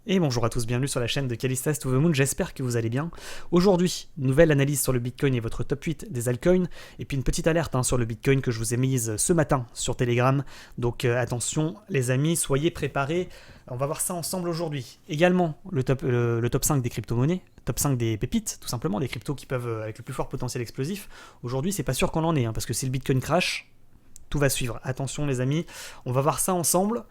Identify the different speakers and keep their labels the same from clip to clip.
Speaker 1: Et bonjour à tous, bienvenue sur la chaîne de Callistas to the Moon, j'espère que vous allez bien. Aujourd'hui, nouvelle analyse sur le Bitcoin et votre top 8 des altcoins, et puis une petite alerte sur le Bitcoin que je vous ai mise ce matin sur Telegram. Donc attention les amis, soyez préparés, on va voir ça ensemble aujourd'hui. Également le top 5 des crypto-monnaies, top 5 des pépites, tout simplement, des cryptos qui peuvent avec le plus fort potentiel explosif. Aujourd'hui c'est pas sûr qu'on en ait, parce que si le Bitcoin crash, tout va suivre. Attention les amis, on va voir ça ensemble.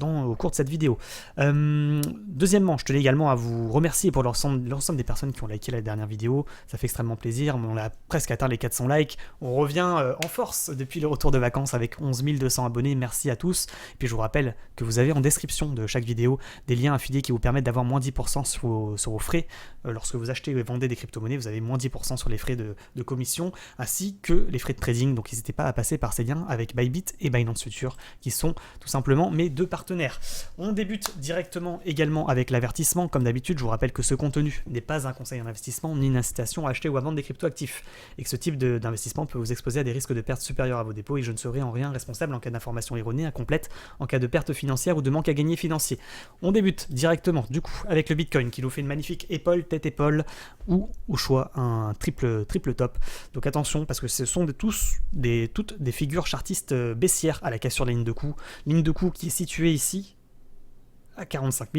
Speaker 1: Au cours de cette vidéo. Deuxièmement, je tenais également à vous remercier pour l'ensemble des personnes qui ont liké la dernière vidéo. Ça fait extrêmement plaisir. On a presque atteint les 400 likes. On revient en force depuis le retour de vacances avec 11 200 abonnés. Merci à tous. Et puis je vous rappelle que vous avez en description de chaque vidéo des liens affiliés qui vous permettent d'avoir moins 10% sur vos frais. Lorsque vous achetez et vendez des crypto-monnaies, vous avez moins 10% sur les frais de commission ainsi que les frais de trading. Donc n'hésitez pas à passer par ces liens avec Bybit et Binance Future qui sont tout simplement mes deux partenaires. On débute directement également avec l'avertissement. Comme d'habitude, je vous rappelle que ce contenu n'est pas un conseil en investissement ni une incitation à acheter ou à vendre des cryptoactifs et que ce type d'investissement peut vous exposer à des risques de perte supérieurs à vos dépôts et je ne serai en rien responsable en cas d'information erronée, incomplète, en cas de perte financière ou de manque à gagner financier. On débute directement du coup avec le Bitcoin qui nous fait une magnifique épaule, tête-épaule ou au choix un triple top. Donc attention parce que ce sont toutes des figures chartistes baissières à la cassure de la ligne de coup qui est située ici à 45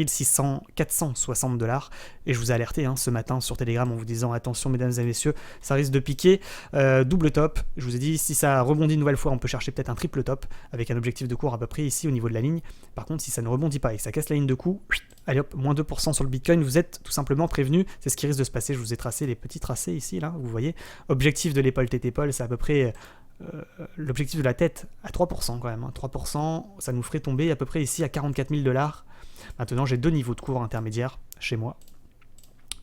Speaker 1: 460 $. Et je vous ai alerté ce matin sur Telegram en vous disant attention mesdames et messieurs, ça risque de piquer. Double top, je vous ai dit si ça rebondit une nouvelle fois on peut chercher peut-être un triple top avec un objectif de cours à peu près ici au niveau de la ligne. Par contre si ça ne rebondit pas et que ça casse la ligne de coup, allez hop, moins 2% sur le Bitcoin, vous êtes tout simplement prévenu, c'est ce qui risque de se passer. Je vous ai tracé les petits tracés ici là, vous voyez. Objectif de l'épaule tête-épaule, c'est à peu près l'objectif de la tête à 3% quand même. 3%, ça nous ferait tomber à peu près ici à 44 000 $. Maintenant, j'ai deux niveaux de cours intermédiaires chez moi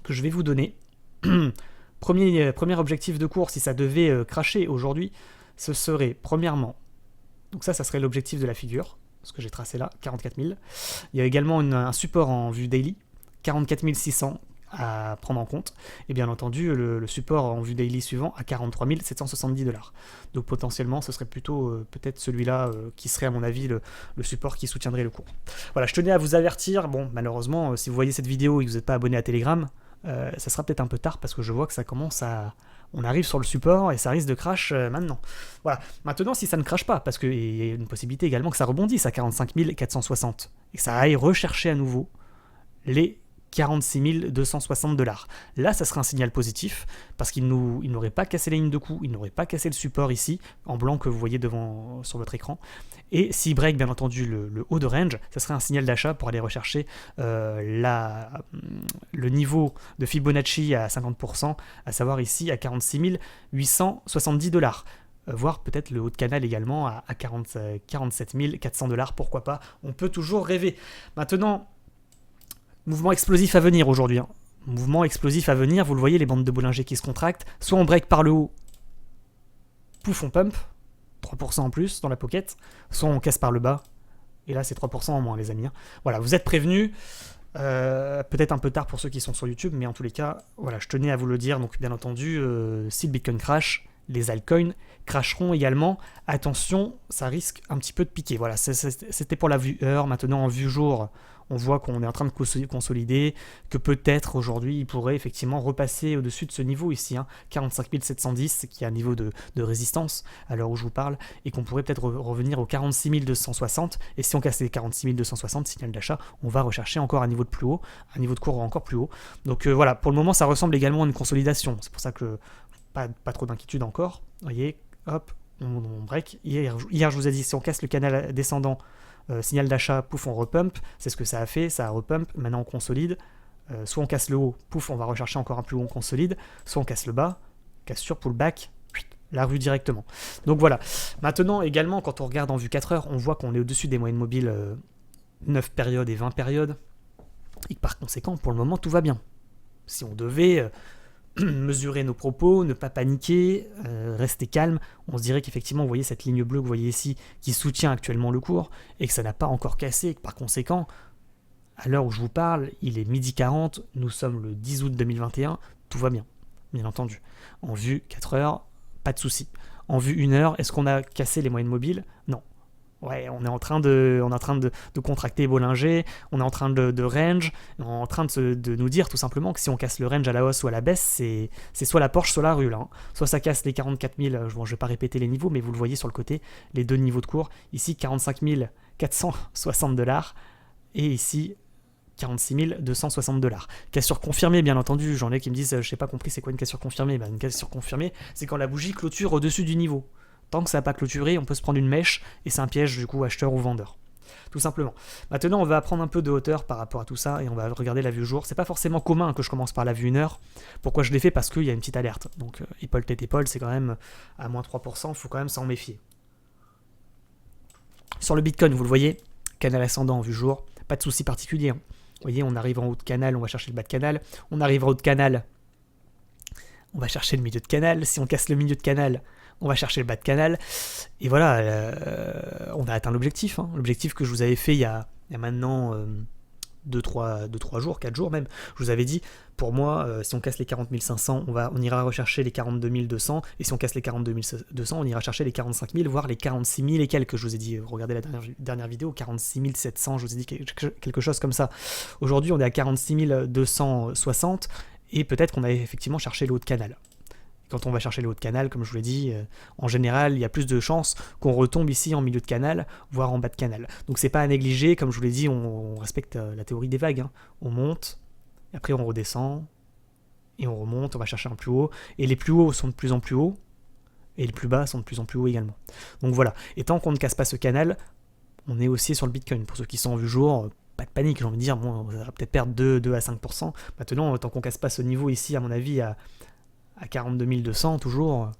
Speaker 1: que je vais vous donner. Premier objectif de cours, si ça devait crasher aujourd'hui, ce serait premièrement, donc ça serait l'objectif de la figure, ce que j'ai tracé là, 44 000. Il y a également un support en vue daily, 44 600 à prendre en compte, et bien entendu le support en vue daily suivant à 43 770 $. Donc potentiellement ce serait plutôt peut-être celui-là qui serait à mon avis le support qui soutiendrait le cours. Voilà, je tenais à vous avertir. Bon, malheureusement si vous voyez cette vidéo et que vous n'êtes pas abonné à Telegram, ça sera peut-être un peu tard parce que je vois que ça commence à... On arrive sur le support et ça risque de crash maintenant. Voilà, maintenant si ça ne crache pas, parce qu'il y a une possibilité également que ça rebondisse à 45 460 et que ça aille rechercher à nouveau les 46 260 $. Là, ça serait un signal positif parce qu'il n'aurait pas cassé la ligne de coup, il n'aurait pas cassé le support ici, en blanc que vous voyez devant sur votre écran. Et s'il break, bien entendu, le haut de range, ça serait un signal d'achat pour aller rechercher le niveau de Fibonacci à 50%, à savoir ici à 46 870 $. Voire peut-être le haut de canal également à 47 400 $, pourquoi pas, on peut toujours rêver. Maintenant, mouvement explosif à venir aujourd'hui. Mouvement explosif à venir, vous le voyez, les bandes de Bollinger qui se contractent. Soit on break par le haut, pouf, on pump, 3% en plus dans la pocket. Soit on casse par le bas, et là c'est 3% en moins les amis. Voilà, vous êtes prévenus. Peut-être un peu tard pour ceux qui sont sur YouTube, mais en tous les cas, voilà, je tenais à vous le dire. Donc bien entendu, si le Bitcoin crash, les altcoins crasheront également. Attention, ça risque un petit peu de piquer. Voilà, c'était pour la vue heure. Maintenant en vue jour, on voit qu'on est en train de consolider, que peut-être aujourd'hui il pourrait effectivement repasser au-dessus de ce niveau ici, 45 710, qui est un niveau de résistance à l'heure où je vous parle, et qu'on pourrait peut-être revenir aux 46 260, et si on casse les 46 260, signal d'achat, on va rechercher encore un niveau de plus haut, un niveau de cours encore plus haut. Donc voilà, pour le moment ça ressemble également à une consolidation, c'est pour ça que pas trop d'inquiétude encore, vous voyez, hop, on break. Hier je vous ai dit, si on casse le canal descendant, signal d'achat, pouf, on repump, c'est ce que ça a fait, ça a repump, maintenant on consolide, soit on casse le haut, pouf, on va rechercher encore un plus haut, on consolide, soit on casse le bas, cassure, pullback, la rue directement. Donc voilà, maintenant également quand on regarde en vue 4 heures, on voit qu'on est au-dessus des moyennes mobiles 9 périodes et 20 périodes, et que par conséquent, pour le moment, tout va bien. Si on devait mesurer nos propos, ne pas paniquer, rester calme, on se dirait qu'effectivement, vous voyez cette ligne bleue que vous voyez ici, qui soutient actuellement le cours, et que ça n'a pas encore cassé, et que par conséquent, à l'heure où je vous parle, il est midi 40, nous sommes le 10 août 2021, tout va bien, bien entendu. En vue 4 heures, pas de souci. En vue 1 heure, est-ce qu'on a cassé les moyennes mobiles? Non. Ouais, on est en train de contracter Bollinger, on est en train de range, on est en train de nous dire tout simplement que si on casse le range à la hausse ou à la baisse, c'est soit la Porsche, soit la rue là, hein. Soit ça casse les 44 000, bon, je vais pas répéter les niveaux, mais vous le voyez sur le côté, les deux niveaux de cours. Ici, 45 460 $, et ici, 46 260 $. Cassure confirmée, bien entendu. J'en ai qui me disent, je n'ai pas compris, c'est quoi une cassure confirmée? Ben, une cassure confirmée, c'est quand la bougie clôture au-dessus du niveau. Tant que ça n'a pas clôturé, on peut se prendre une mèche, et c'est un piège du coup acheteur ou vendeur. Tout simplement. Maintenant, on va prendre un peu de hauteur par rapport à tout ça, et on va regarder la vue jour. C'est pas forcément commun que je commence par la vue 1 heure. Pourquoi je l'ai fait? Parce qu'il y a une petite alerte. Donc, épaule tête épaule, c'est quand même à moins 3%, il faut quand même s'en méfier. Sur le Bitcoin, vous le voyez, canal ascendant en vue jour, pas de souci particulier, hein. Vous voyez, on arrive en haut de canal, on va chercher le bas de canal. On arrive en haut de canal, on va chercher le milieu de canal. Si on casse le milieu de canal, on va chercher le bas de canal. Et voilà, on a atteint l'objectif, hein. L'objectif que je vous avais fait il y a maintenant 2-3 jours, 4 jours même. Je vous avais dit, pour moi, si on casse les 40 500, on ira rechercher les 42 200. Et si on casse les 42 200, on ira chercher les 45 000, voire les 46 000 et quelques. Je vous ai dit, regardez la dernière vidéo, 46 700, je vous ai dit quelque chose comme ça. Aujourd'hui, on est à 46 260. Et peut-être qu'on a effectivement cherché le haut de canal. Quand on va chercher le haut de canal, comme je vous l'ai dit, en général, il y a plus de chances qu'on retombe ici en milieu de canal, voire en bas de canal. Donc c'est pas à négliger, comme je vous l'ai dit, on respecte la théorie des vagues, hein. On monte, et après on redescend, et on remonte, on va chercher un plus haut, et les plus hauts sont de plus en plus hauts, et les plus bas sont de plus en plus hauts également. Donc voilà, et tant qu'on ne casse pas ce canal, on est haussier sur le Bitcoin. Pour ceux qui sont en vue jour, pas de panique, j'ai envie de dire, bon, on va peut-être perdre 2 à 5%. Maintenant, tant qu'on casse pas ce niveau ici, à mon avis, à 42 200 toujours,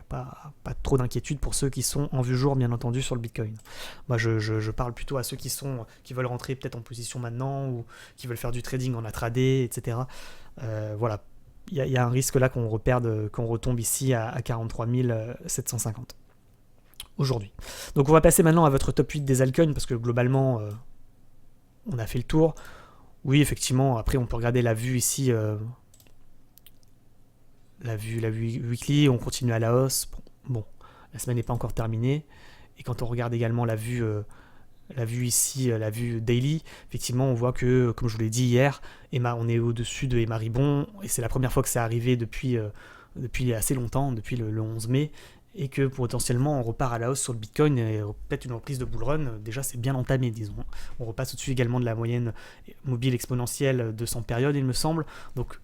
Speaker 1: pas trop d'inquiétude pour ceux qui sont en vue jour, bien entendu, sur le Bitcoin. Moi, je parle plutôt à ceux qui veulent rentrer peut-être en position maintenant, ou qui veulent faire du trading en intraday, etc. Voilà, il y a un risque là qu'on retombe ici à 43 750 aujourd'hui. Donc on va passer maintenant à votre top 8 des altcoins, parce que globalement, on a fait le tour. Oui, effectivement, après on peut regarder la vue ici, la vue weekly, on continue à la hausse. Bon, la semaine n'est pas encore terminée. Et quand on regarde également la vue ici, la vue daily, effectivement, on voit que, comme je vous l'ai dit hier, on est au-dessus de Emma Ribon, et c'est la première fois que c'est arrivé depuis assez longtemps, depuis le 11 mai, et que potentiellement on repart à la hausse sur le Bitcoin, et peut-être une reprise de bull run. Déjà, c'est bien entamé, disons. On repasse au-dessus également de la moyenne mobile exponentielle de 100 périodes, il me semble. Donc,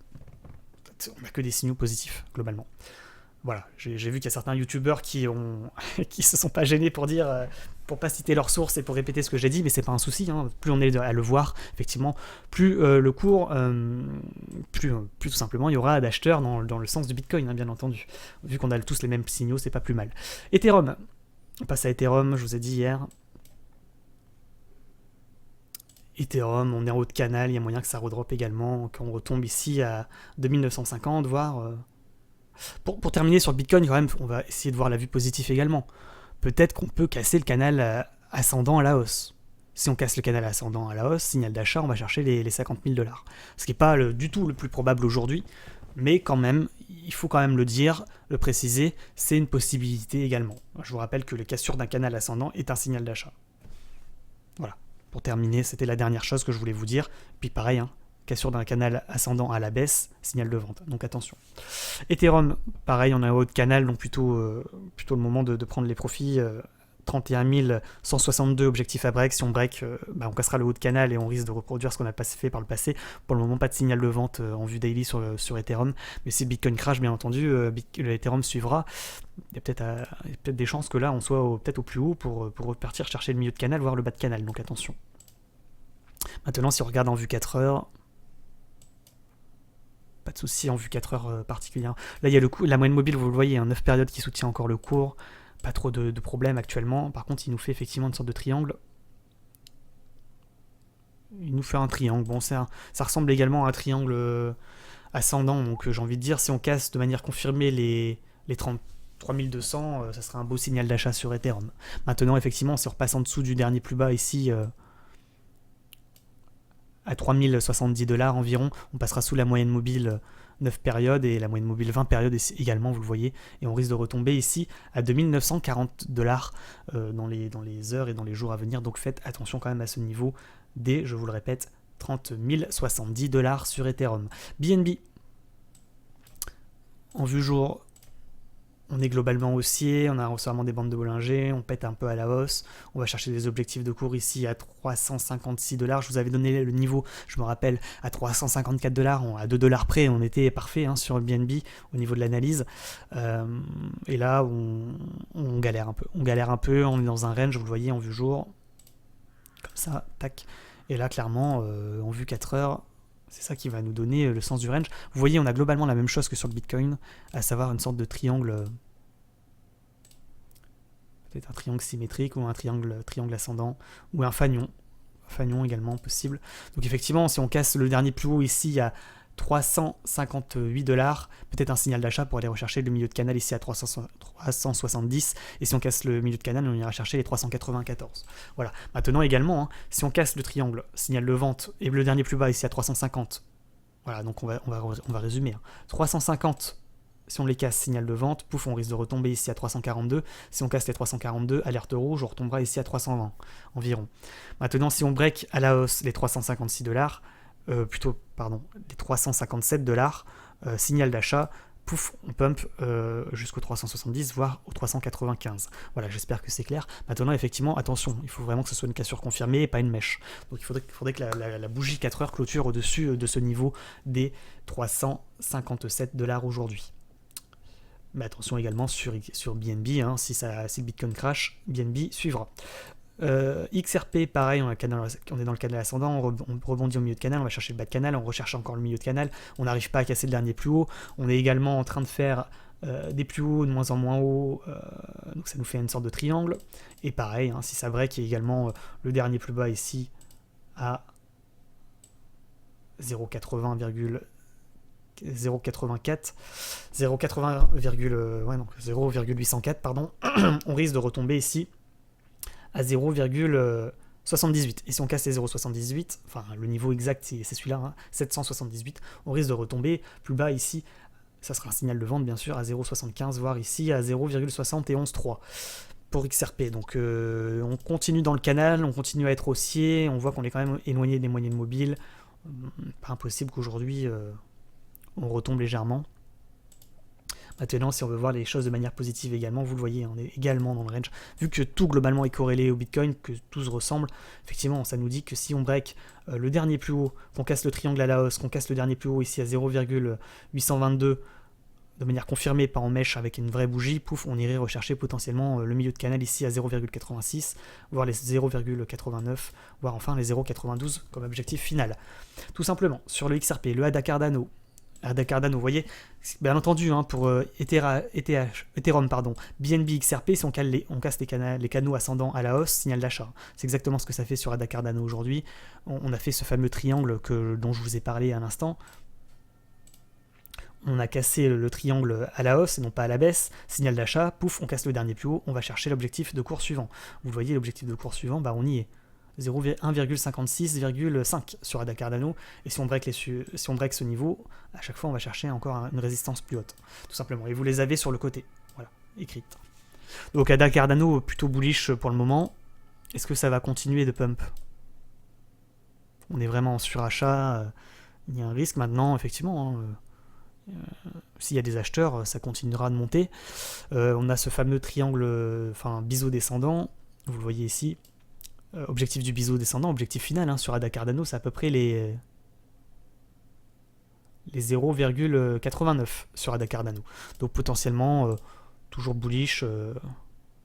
Speaker 1: on n'a que des signaux positifs, globalement. Voilà, j'ai vu qu'il y a certains youtubeurs qui se sont pas gênés pour dire, pour pas citer leurs sources et pour répéter ce que j'ai dit, mais c'est pas un souci, hein. Plus on est à le voir, effectivement, plus le cours, plus tout simplement il y aura d'acheteurs dans le sens du Bitcoin, hein, bien entendu. Vu qu'on a tous les mêmes signaux, c'est pas plus mal. Ethereum, on passe à Ethereum, je vous ai dit hier. Ethereum, on est en haut de canal, il y a moyen que ça redrop également, qu'on retombe ici à 2950, voire... Pour terminer sur le Bitcoin, quand même, on va essayer de voir la vue positive également. Peut-être qu'on peut casser le canal ascendant à la hausse. Si on casse le canal ascendant à la hausse, signal d'achat, on va chercher les 50 000 $. Ce qui n'est pas du tout le plus probable aujourd'hui, mais quand même, il faut quand même le dire, le préciser, c'est une possibilité également. Je vous rappelle que le cassure d'un canal ascendant est un signal d'achat. Voilà. Pour terminer, c'était la dernière chose que je voulais vous dire. Puis pareil, hein, cassure d'un canal ascendant à la baisse, signal de vente. Donc attention. Ethereum, pareil, on est en haut de canal, donc plutôt le moment de prendre les profits. 31 162 objectifs à break. Si on break, on cassera le haut de canal et on risque de reproduire ce qu'on a fait par le passé. Pour le moment, pas de signal de vente en vue daily sur Ethereum. Mais si Bitcoin crash, bien entendu, Ethereum suivra. Il y a peut-être des chances que là, on soit peut-être au plus haut pour repartir chercher le milieu de canal, voire le bas de canal. Donc attention. Maintenant, si on regarde en vue 4 heures, pas de souci en vue 4 heures particulière. Là, il y a la moyenne mobile, vous le voyez, 9 périodes qui soutient encore le cours. Pas trop de problèmes actuellement. Par contre, il nous fait effectivement une sorte de triangle. Il nous fait un triangle. Bon, ça ressemble également à un triangle ascendant. Donc, j'ai envie de dire, si on casse de manière confirmée les 33 200, ça sera un beau signal d'achat sur Ethereum. Maintenant, effectivement, si on repasse en dessous du dernier plus bas ici, à 3070 $ environ, on passera sous la moyenne mobile 9 périodes et la moyenne mobile 20 périodes également, vous le voyez, et on risque de retomber ici à 2940 dollars dans les heures et dans les jours à venir, donc faites attention quand même à ce niveau des, je vous le répète, 30 070 dollars sur Ethereum. BNB, en vue jour, on est globalement haussier, on a récemment des bandes de Bollinger, on pète un peu à la hausse, on va chercher des objectifs de cours ici à 356 dollars, je vous avais donné le niveau, je me rappelle, à 354 dollars, à 2 dollars près, on était parfait sur le BNB au niveau de l'analyse, et là on galère un peu, on est dans un range, vous le voyez en vue jour, comme ça, tac, et là clairement, en vue 4 heures, c'est ça qui va nous donner le sens du range. Vous voyez, on a globalement la même chose que sur le Bitcoin, à savoir une sorte de triangle, peut-être un triangle symétrique ou un triangle ascendant, ou un fanion également possible. Donc effectivement, si on casse le dernier plus haut ici à 358 dollars, peut-être un signal d'achat pour aller rechercher le milieu de canal ici à 370, et si on casse le milieu de canal, on ira chercher les 394. Voilà. Maintenant également, si on casse le triangle, signal de vente, et le dernier plus bas ici à 350, voilà, donc on va résumer. 350, si on les casse, signal de vente, pouf, on risque de retomber ici à 342. Si on casse les 342, alerte rouge, on retombera ici à 320 environ. Maintenant, si on break à la hausse les 356 dollars, les 357 dollars, signal d'achat, pouf, on pump jusqu'au 370, voire au 395. Voilà, j'espère que c'est clair. Maintenant, effectivement, attention, il faut vraiment que ce soit une cassure confirmée et pas une mèche. Donc il faudrait que la bougie 4 heures clôture au-dessus de ce niveau des 357 dollars aujourd'hui. Mais attention également sur BNB, si le Bitcoin crash, BNB suivra. XRP, pareil, on est dans le canal ascendant, on rebondit au milieu de canal, on va chercher le bas de canal, on recherche encore le milieu de canal, on n'arrive pas à casser le dernier plus haut, on est également en train de faire des plus hauts, de moins en moins hauts, donc ça nous fait une sorte de triangle, et pareil, si ça break, il y a également le dernier plus bas ici à 0,804, pardon, on risque de retomber ici à 0,78. Et si on casse les 0,78, enfin le niveau exact c'est celui-là, 778, on risque de retomber plus bas ici, ça sera un signal de vente bien sûr, à 0,75, voire ici à 0,713 pour XRP. Donc on continue dans le canal, on continue à être haussier, on voit qu'on est quand même éloigné des moyennes mobiles, pas impossible qu'aujourd'hui on retombe légèrement. Maintenant, si on veut voir les choses de manière positive également, vous le voyez, on est également dans le range. Vu que tout globalement est corrélé au Bitcoin, que tout se ressemble, effectivement, ça nous dit que si on break le dernier plus haut, qu'on casse le triangle à la hausse, qu'on casse le dernier plus haut ici à 0,822, de manière confirmée, pas en mèche avec une vraie bougie, pouf, on irait rechercher potentiellement le milieu de canal ici à 0,86, voire les 0,89, voire enfin les 0,92 comme objectif final. Tout simplement, sur le XRP, le ADA Cardano, vous voyez, bien entendu, pour Ethereum, BNB XRP, si on casse les canaux ascendants à la hausse, signal d'achat. C'est exactement ce que ça fait sur ADA Cardano aujourd'hui. On a fait ce fameux triangle dont je vous ai parlé à l'instant. On a cassé le triangle à la hausse et non pas à la baisse, signal d'achat, pouf, on casse le dernier plus haut, on va chercher l'objectif de cours suivant. Vous voyez, l'objectif de cours suivant, on y est. 1,56,5 sur ADA Cardano, et si on break ce niveau, à chaque fois on va chercher encore une résistance plus haute, tout simplement, et vous les avez sur le côté, voilà, écrites. Donc ADA Cardano plutôt bullish pour le moment. Est-ce que ça va continuer de pump? On est vraiment en surachat, il y a un risque maintenant, effectivement, s'il y a des acheteurs, ça continuera de monter. On a ce fameux triangle, biseau descendant, vous le voyez ici. Objectif du biseau descendant, objectif final sur ADA Cardano, c'est à peu près les 0,89 sur ADA Cardano. Donc potentiellement, toujours bullish,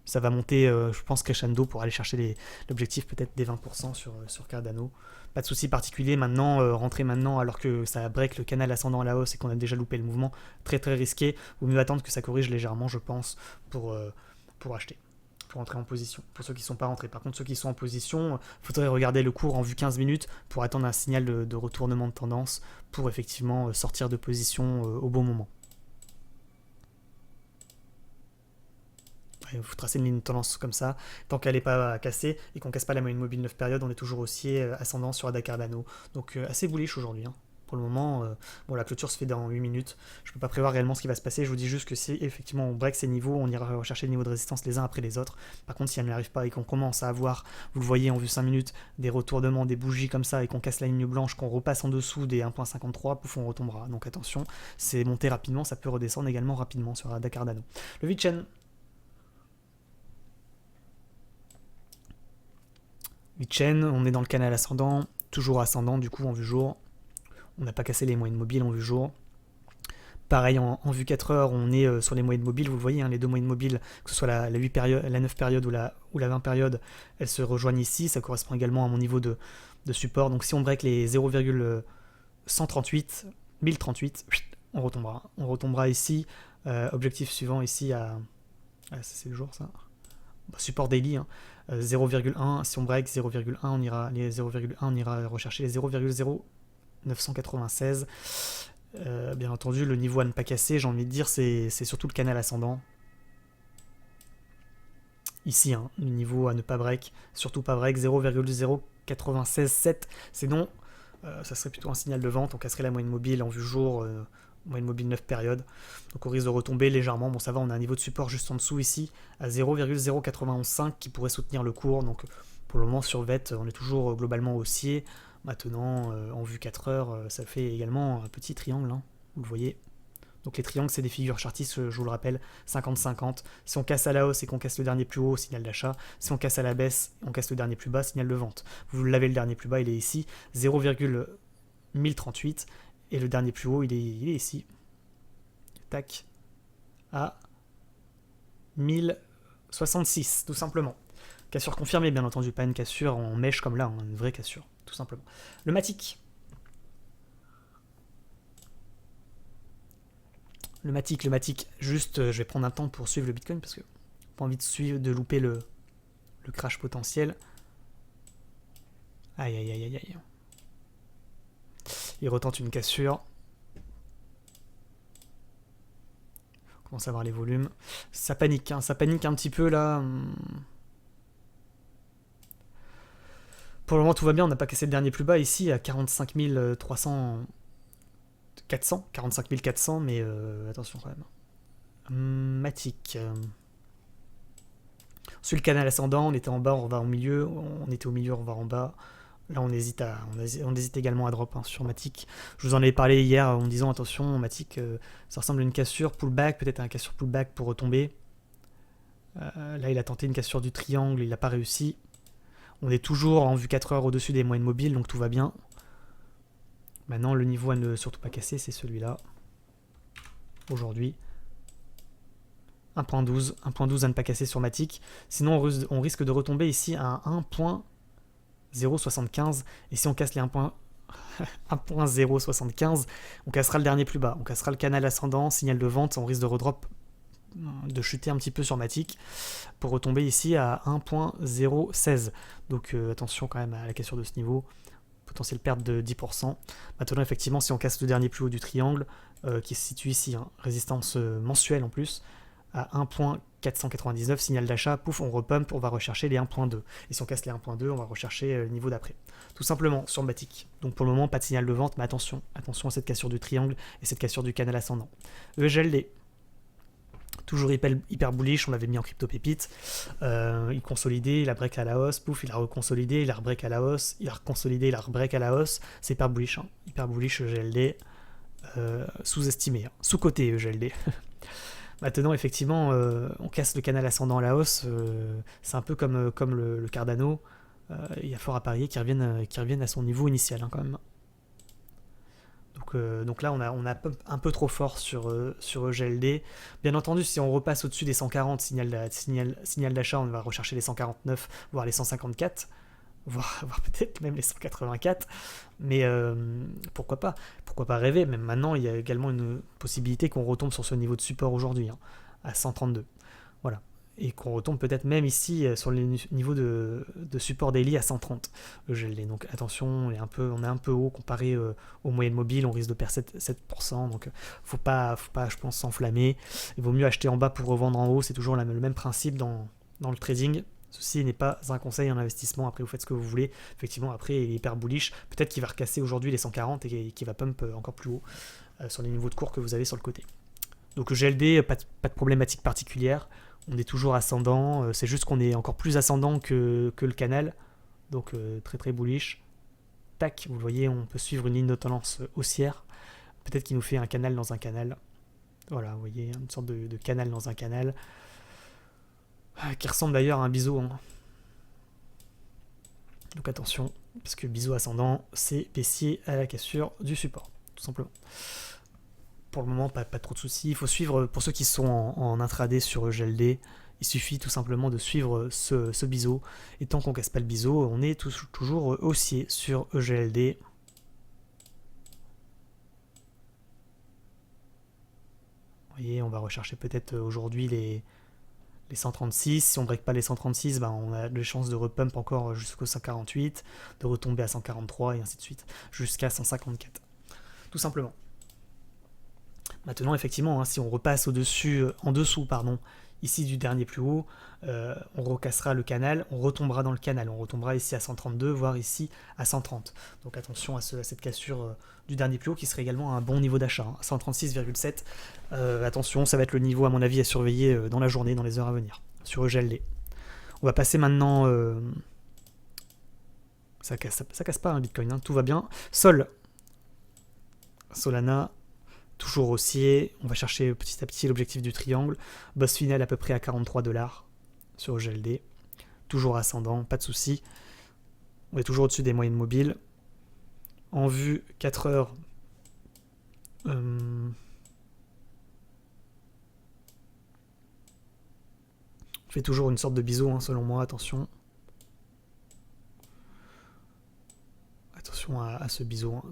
Speaker 1: ça va monter, je pense, crescendo pour aller chercher l'objectif peut-être des 20% sur Cardano. Pas de souci particulier maintenant, rentrer maintenant alors que ça break le canal ascendant à la hausse et qu'on a déjà loupé le mouvement, très très risqué. Vaut mieux attendre que ça corrige légèrement, je pense, pour acheter, pour entrer en position, pour ceux qui ne sont pas rentrés. Par contre, ceux qui sont en position, il faudrait regarder le cours en vue 15 minutes pour attendre un signal de retournement de tendance pour effectivement sortir de position au bon moment. Vous tracez une ligne de tendance comme ça, tant qu'elle n'est pas cassée et qu'on ne casse pas la moyenne mobile 9 périodes, on est toujours haussier ascendant sur ADA Cardano. Donc assez bullish aujourd'hui. Pour le moment, bon, la clôture se fait dans 8 minutes. Je ne peux pas prévoir réellement ce qui va se passer. Je vous dis juste que si effectivement on break ces niveaux, on ira rechercher les niveaux de résistance les uns après les autres. Par contre, si elle n'y arrive pas et qu'on commence à avoir, vous le voyez en vue 5 minutes, des retournements, des bougies comme ça et qu'on casse la ligne blanche, qu'on repasse en dessous des 1.53, pouf, on retombera. Donc attention, c'est monté rapidement, ça peut redescendre également rapidement sur la Cardano. Le VeChain. VeChain, on est dans le canal ascendant, toujours ascendant du coup en vue jour. On n'a pas cassé les moyennes mobiles en vue jour. Pareil, en vue 4 heures, on est sur les moyennes mobiles. Vous le voyez, hein, les deux moyennes mobiles, que ce soit la 9 période ou la 20 période, elles se rejoignent ici. Ça correspond également à mon niveau de support. Donc si on break les 0,138, 1038, on retombera. On retombera ici. Objectif suivant ici à... Ah, c'est le jour ça. Support daily, hein. 0,1. Si on break 0,1, on ira rechercher les 0,0996. Bien entendu, le niveau à ne pas casser, j'ai envie de dire, c'est surtout le canal ascendant. Ici, hein, le niveau à ne pas break, surtout pas break, 0,0967. Sinon, ça serait plutôt un signal de vente. On casserait la moyenne mobile en vue jour, moyenne mobile 9 périodes. Donc on risque de retomber légèrement. Bon, ça va, on a un niveau de support juste en dessous ici, à 0,0915 qui pourrait soutenir le cours. Donc pour le moment, sur VET, on est toujours globalement haussier. Maintenant, en vue 4 heures, ça fait également un petit triangle, hein, vous le voyez. Donc les triangles, c'est des figures chartistes, je vous le rappelle, 50-50. Si on casse à la hausse et qu'on casse le dernier plus haut, signal d'achat. Si on casse à la baisse et on casse le dernier plus bas, signal de vente. Vous l'avez le dernier plus bas, il est ici, 0,1038. Et le dernier plus haut, il est ici. Tac. À 1066, tout simplement. Cassure confirmée, bien entendu, pas une cassure en mèche comme là, hein, une vraie cassure, tout simplement. Le Matic. Le Matic, juste, je vais prendre un temps pour suivre le Bitcoin parce que pas envie de louper le crash potentiel. Aïe, aïe, aïe, aïe, aïe. Il retente une cassure. On commence à voir les volumes. Ça panique, hein, ça panique un petit peu là. Pour le moment, tout va bien. On n'a pas cassé le dernier plus bas ici à 45 300. 45 400, mais attention quand même. Matic. Sur le canal ascendant, on était en bas, on va au milieu. On était au milieu, on va en bas. Là, on hésite également à drop, hein, sur Matic. Je vous en avais parlé hier en disant attention, Matic, ça ressemble à une cassure pullback, peut-être un cassure pullback pour retomber. Là, il a tenté une cassure du triangle, il n'a pas réussi. On est toujours en vue 4 heures au-dessus des moyennes mobiles, donc tout va bien. Maintenant, le niveau à ne surtout pas casser, c'est celui-là. Aujourd'hui. 1.12. 1.12 à ne pas casser sur Matic. Sinon, on risque de retomber ici à 1.075. Et si on casse les 1.075, on cassera le dernier plus bas. On cassera le canal ascendant, signal de vente. On risque de redrop, de chuter un petit peu sur Matic pour retomber ici à 1.016. Donc attention quand même à la cassure de ce niveau. Potentielle perte de 10%. Maintenant, effectivement, si on casse le dernier plus haut du triangle, qui se situe ici, hein, résistance mensuelle en plus, à 1.499, signal d'achat, pouf, on repump, on va rechercher les 1.2. Et si on casse les 1.2, on va rechercher le niveau d'après. Tout simplement, sur Matic. Donc pour le moment, pas de signal de vente, mais attention à cette cassure du triangle et cette cassure du canal ascendant. EGLD. Toujours hyper bullish, on l'avait mis en crypto pépite. Il consolidait, il a break à la hausse, pouf, il a reconsolidé, il a rebreak à la hausse, il a reconsolidé, il a rebreak à la hausse. C'est hyper bullish, hein. Hyper bullish EGLD. Sous-estimé, hein. Sous-coté EGLD. Maintenant, effectivement, on casse le canal ascendant à la hausse. C'est un peu comme le Cardano. Il y a fort à parier qu'il revienne à son niveau initial, hein, quand même. Donc là, on a un peu trop fort sur EGLD. Bien entendu, si on repasse au-dessus des 140, signal d'achat, on va rechercher les 149, voire les 154, voire peut-être même les 184. Mais pourquoi pas rêver. Même maintenant, il y a également une possibilité qu'on retombe sur ce niveau de support aujourd'hui, hein, à 132. Voilà. Et qu'on retombe peut-être même ici sur le niveau de support daily à 130 EGLD. Donc attention, on est un peu haut comparé aux moyennes mobiles, on risque de perdre 7%, donc faut pas, je pense, s'enflammer. Il vaut mieux acheter en bas pour revendre en haut, c'est toujours le même principe dans le trading. Ceci n'est pas un conseil en investissement, après vous faites ce que vous voulez. Effectivement, après il est hyper bullish. Peut-être qu'il va recasser aujourd'hui les 140 et qu'il va pump encore plus haut sur les niveaux de cours que vous avez sur le côté. Donc GLD, pas de problématique particulière. On est toujours ascendant. C'est juste qu'on est encore plus ascendant que le canal. Donc très très bullish. Tac, vous le voyez, on peut suivre une ligne de tendance haussière. Peut-être qu'il nous fait un canal dans un canal. Voilà, vous voyez, une sorte de canal dans un canal. Qui ressemble d'ailleurs à un biseau. Hein. Donc attention, parce que biseau ascendant, c'est baissier à la cassure du support, tout simplement. Pour le moment, pas trop de soucis. Il faut suivre, pour ceux qui sont en intraday sur GLD, il suffit tout simplement de suivre ce biseau. Et tant qu'on ne casse pas le biseau, on est toujours haussier sur EGLD. Vous voyez, on va rechercher peut-être aujourd'hui les 136. Si on ne break pas les 136, ben on a des chances de repump encore jusqu'au 148, de retomber à 143 et ainsi de suite, jusqu'à 154. Tout simplement. Maintenant, effectivement, hein, si on repasse en dessous, ici du dernier plus haut, on recassera le canal, on retombera dans le canal, on retombera ici à 132, voire ici à 130. Donc attention à cette cassure du dernier plus haut qui serait également un bon niveau d'achat, hein, 136,7. Attention, ça va être le niveau à mon avis à surveiller dans la journée, dans les heures à venir, sur EGLD. On va passer maintenant... ça casse pas un Bitcoin, hein, tout va bien. Solana... toujours haussier, on va chercher petit à petit l'objectif du triangle, boss final à peu près à 43$ sur GLD, toujours ascendant, pas de souci, on est toujours au-dessus des moyennes mobiles, en vue 4 heures, je fais toujours une sorte de biseau hein, selon moi, attention à ce biseau, hein.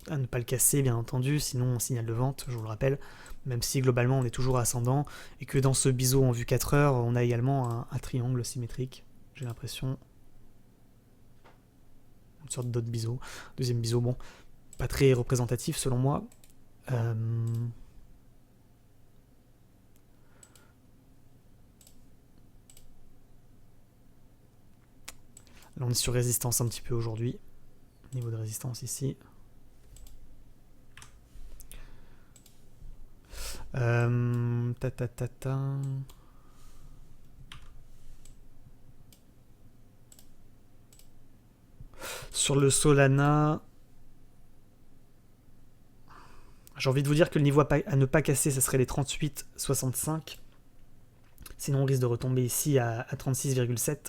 Speaker 1: À ne pas le casser bien entendu, sinon on signale de vente, je vous le rappelle, même si globalement on est toujours ascendant, et que dans ce biseau en vue 4 heures, on a également un triangle symétrique, j'ai l'impression. Une sorte d'autre biseau. Deuxième biseau, bon, pas très représentatif selon moi. Là on est sur résistance un petit peu aujourd'hui. Niveau de résistance ici. Sur le Solana, j'ai envie de vous dire que le niveau à ne pas casser, ce serait les 38,65. Sinon, on risque de retomber ici à 36,7.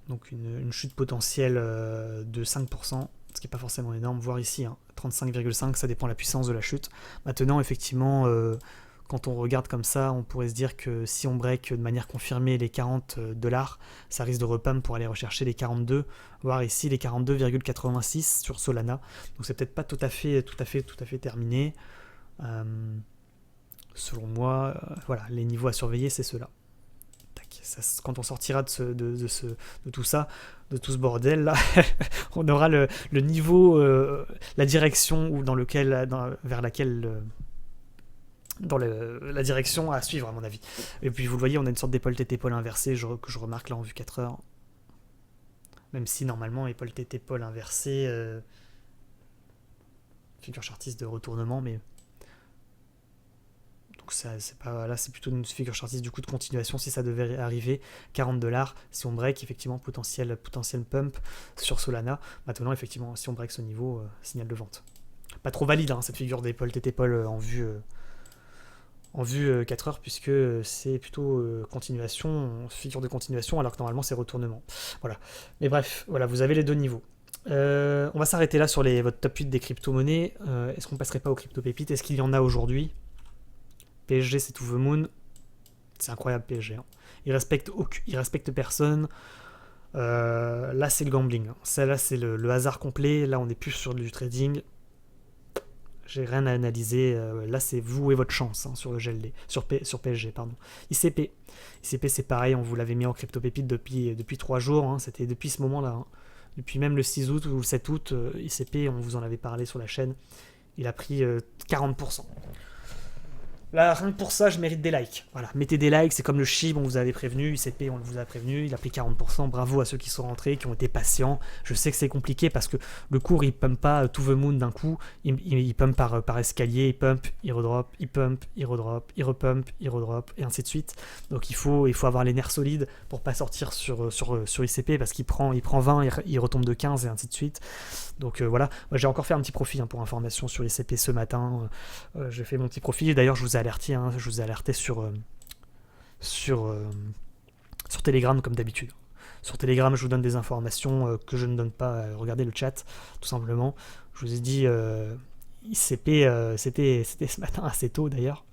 Speaker 1: Donc une chute potentielle de 5%, ce qui n'est pas forcément énorme, voire ici, hein, 35,5, ça dépend de la puissance de la chute. Maintenant, effectivement, quand on regarde comme ça, on pourrait se dire que si on break de manière confirmée les 40$, ça risque de repump pour aller rechercher les 42, voire ici les 42,86 sur Solana. Donc c'est peut-être pas tout à fait terminé. Selon moi, voilà, les niveaux à surveiller, c'est ceux-là. Quand on sortira de tout ça, de tout ce bordel là, on aura le niveau, la direction vers laquelle la direction à suivre à mon avis. Et puis vous le voyez, on a une sorte d'épaule tête épaule inversée que je remarque là en vue 4 heures. Même si normalement épaule tête épaule inversée, figure chartiste de retournement, mais c'est pas, là c'est plutôt une figure chartiste du coup de continuation si ça devait arriver, 40$, si on break effectivement potentiel pump sur Solana. Maintenant effectivement si on break ce niveau, signal de vente. Pas trop valide hein, cette figure d'épaule tête épaule en vue 4 heures puisque c'est plutôt figure de continuation alors que normalement c'est retournement. Voilà. Mais bref, voilà, vous avez les deux niveaux. On va s'arrêter là sur votre top 8 des crypto-monnaies. Est-ce qu'on passerait pas aux crypto-pépites? Est-ce qu'il y en a aujourd'hui? PSG, c'est To The Moon. C'est incroyable, PSG. Hein. Il respecte personne. Là, c'est le gambling. Hein. Là, c'est le hasard complet. Là, on n'est plus sur du trading. J'ai rien à analyser. Là, c'est vous et votre chance hein, sur le GLD. Sur PSG, pardon. ICP, c'est pareil. On vous l'avait mis en crypto-pépite depuis 3 jours. Hein. C'était depuis ce moment-là. Hein. Depuis même le 6 août ou le 7 août, ICP, on vous en avait parlé sur la chaîne. Il a pris 40%. Là, rien que pour ça, je mérite des likes. Voilà, mettez des likes, c'est comme le SHIB, on vous avait prévenu, ICP, on vous a prévenu, il a pris 40%, bravo à ceux qui sont rentrés, qui ont été patients. Je sais que c'est compliqué parce que le cours, il pump pas to the moon d'un coup, il pump par escalier, il pump, il redrop, il pump, il redrop, il repump, il redrop, et ainsi de suite. Donc il faut avoir les nerfs solides pour pas sortir sur ICP parce qu'il prend 20, il retombe de 15 et ainsi de suite. Donc voilà, moi j'ai encore fait un petit profil pour information sur ICP ce matin. J'ai fait mon petit profil. D'ailleurs, je vous ai alerté, je vous ai alerté sur Telegram comme d'habitude. Sur Telegram, je vous donne des informations que je ne donne pas. Regardez le chat, tout simplement. Je vous ai dit ICP, c'était ce matin assez tôt d'ailleurs,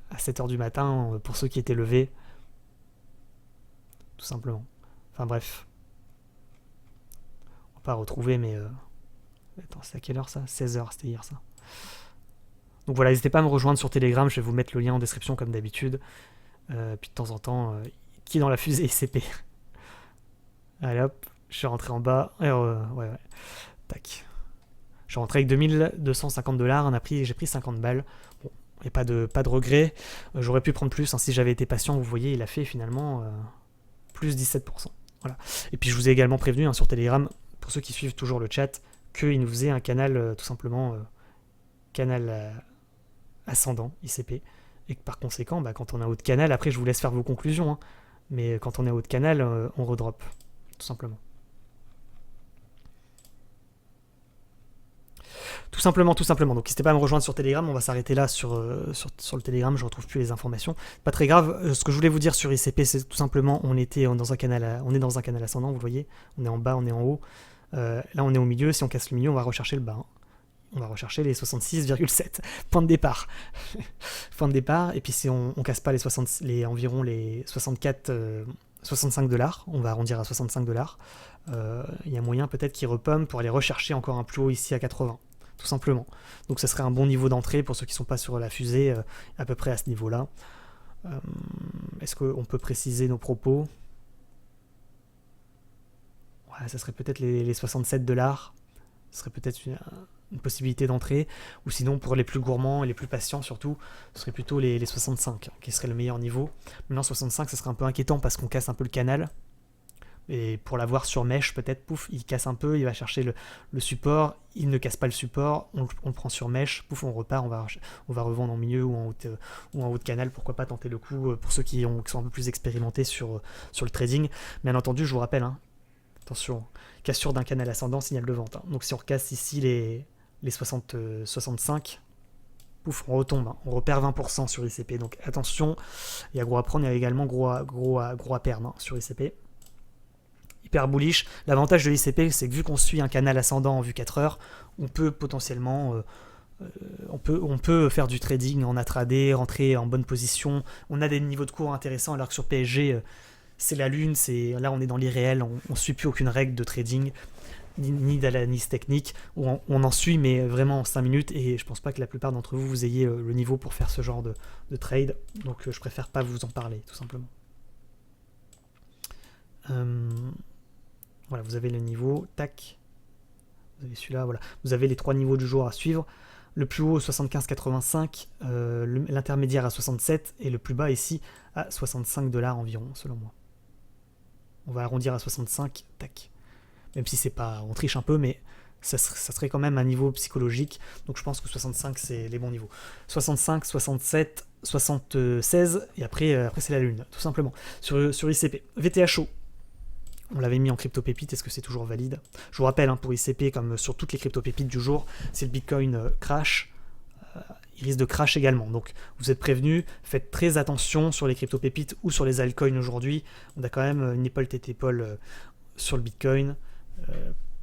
Speaker 1: à 7h du matin pour ceux qui étaient levés, tout simplement. Enfin bref, on va pas retrouver, mais attends, c'est à quelle heure ça? 16h, c'était hier ça. Donc voilà, n'hésitez pas à me rejoindre sur Telegram, je vais vous mettre le lien en description comme d'habitude. Puis de temps en temps, qui est dans la fusée ICP. Allez hop, je suis rentré en bas. Ouais, tac. Je suis rentré avec 2250$, j'ai pris 50 balles. Bon, et pas de regret. J'aurais pu prendre plus, si j'avais été patient, vous voyez, il a fait finalement plus 17%. Voilà. Et puis je vous ai également prévenu sur Telegram, pour ceux qui suivent toujours le chat, qu'il nous faisait un canal, tout simplement, canal ascendant, ICP. Et que par conséquent, quand on est en haut de canal, après je vous laisse faire vos conclusions, mais quand on est en haut de canal, on redrop, tout simplement. Tout simplement. Donc n'hésitez pas à me rejoindre sur Telegram, on va s'arrêter là sur le Telegram, je ne retrouve plus les informations. Pas très grave, ce que je voulais vous dire sur ICP, c'est tout simplement, on est dans un canal ascendant, vous le voyez, on est en bas, on est en haut. Là on est au milieu, si on casse le milieu, on va rechercher le bas. On va rechercher les 66,7 points de départ. Point de départ, et puis si on casse pas environ les 65$, on va arrondir à 65$. Il y a moyen peut-être qu'il repump pour aller rechercher encore un plus haut ici à 80, tout simplement. Donc ça serait un bon niveau d'entrée pour ceux qui ne sont pas sur la fusée, à peu près à ce niveau-là. Est-ce qu'on peut préciser nos propos? Ouais, ça serait peut-être les 67$. Ce serait peut-être une possibilité d'entrée, ou sinon pour les plus gourmands et les plus patients surtout, ce serait plutôt les 65 qui serait le meilleur niveau. Maintenant 65 ça serait un peu inquiétant parce qu'on casse un peu le canal, et pour l'avoir sur mèche peut-être, pouf, il casse un peu, il va chercher le support, il ne casse pas le support, on le prend sur mèche, pouf, on repart, on va revendre en milieu ou en haut de canal, pourquoi pas tenter le coup pour ceux qui sont un peu plus expérimentés sur le trading. Bien entendu, je vous rappelle, attention, cassure d'un canal ascendant, signal de vente. Donc si on recasse ici les 65, pouf, on retombe, on repère 20% sur ICP. Donc attention, il y a gros à prendre, il y a également gros à perdre sur ICP. Hyper bullish. L'avantage de l'ICP, c'est que vu qu'on suit un canal ascendant en vue 4 heures, on peut potentiellement on peut faire du trading en intraday, rentrer en bonne position. On a des niveaux de cours intéressants, alors que sur PSG, c'est la lune, là on est dans l'irréel, on ne suit plus aucune règle de trading, ni d'analyse technique, on en suit, mais vraiment en 5 minutes, et je pense pas que la plupart d'entre vous ayez le niveau pour faire ce genre de trade, donc je préfère pas vous en parler, tout simplement. Voilà, vous avez le niveau, tac, vous avez celui-là, voilà, vous avez les 3 niveaux du jour à suivre. Le plus haut 75,85, l'intermédiaire à 67 et le plus bas ici à 65$ environ, selon moi. On va arrondir à 65, tac. Même si c'est pas, on triche un peu, mais ça serait quand même un niveau psychologique. Donc je pense que 65 c'est les bons niveaux. 65, 67, 76 et après c'est la lune, tout simplement. Sur ICP, VTHO. On l'avait mis en crypto-pépite, est-ce que c'est toujours valide? Je vous rappelle, pour ICP, comme sur toutes les crypto-pépites du jour, si le Bitcoin crash, il risque de crash également. Donc vous êtes prévenus, faites très attention sur les crypto-pépites ou sur les altcoins aujourd'hui. On a quand même une épaule tête épaule sur le Bitcoin.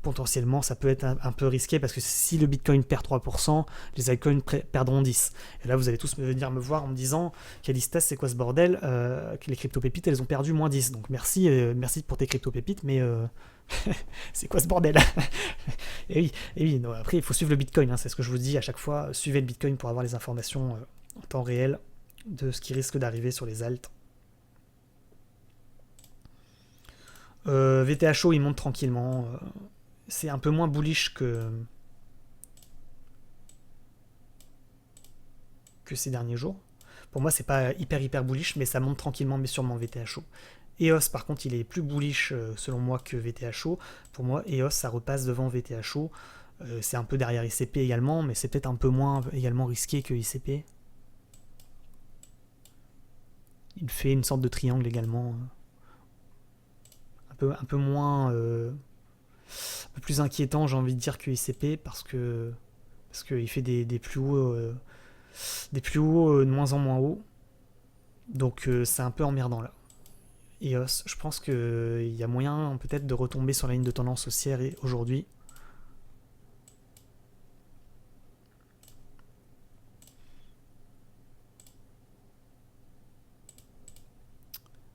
Speaker 1: Potentiellement ça peut être un peu risqué parce que si le Bitcoin perd 3%, les altcoins perdront 10%. Et là vous allez tous venir me voir en me disant Calistas, c'est quoi ce bordel, que les crypto-pépites elles ont perdu moins 10%. Donc merci pour tes crypto-pépites, mais c'est quoi ce bordel? Et oui non, après il faut suivre le Bitcoin, c'est ce que je vous dis à chaque fois, suivez le Bitcoin pour avoir les informations en temps réel de ce qui risque d'arriver sur les alts. VTHO il monte tranquillement, c'est un peu moins bullish que que ces derniers jours. Pour moi, c'est pas hyper bullish, mais ça monte tranquillement mais sûrement VTHO. EOS, par contre, il est plus bullish selon moi que VTHO. Pour moi, EOS, ça repasse devant VTHO. C'est un peu derrière ICP également, mais c'est peut-être un peu moins également risqué que ICP. Il fait une sorte de triangle également. Un peu moins... un peu plus inquiétant, j'ai envie de dire, que ICP, parce qu'il fait des plus hauts... de moins en moins haut. Donc c'est un peu emmerdant là. EOS, je pense qu'il y a moyen peut-être de retomber sur la ligne de tendance haussière aujourd'hui.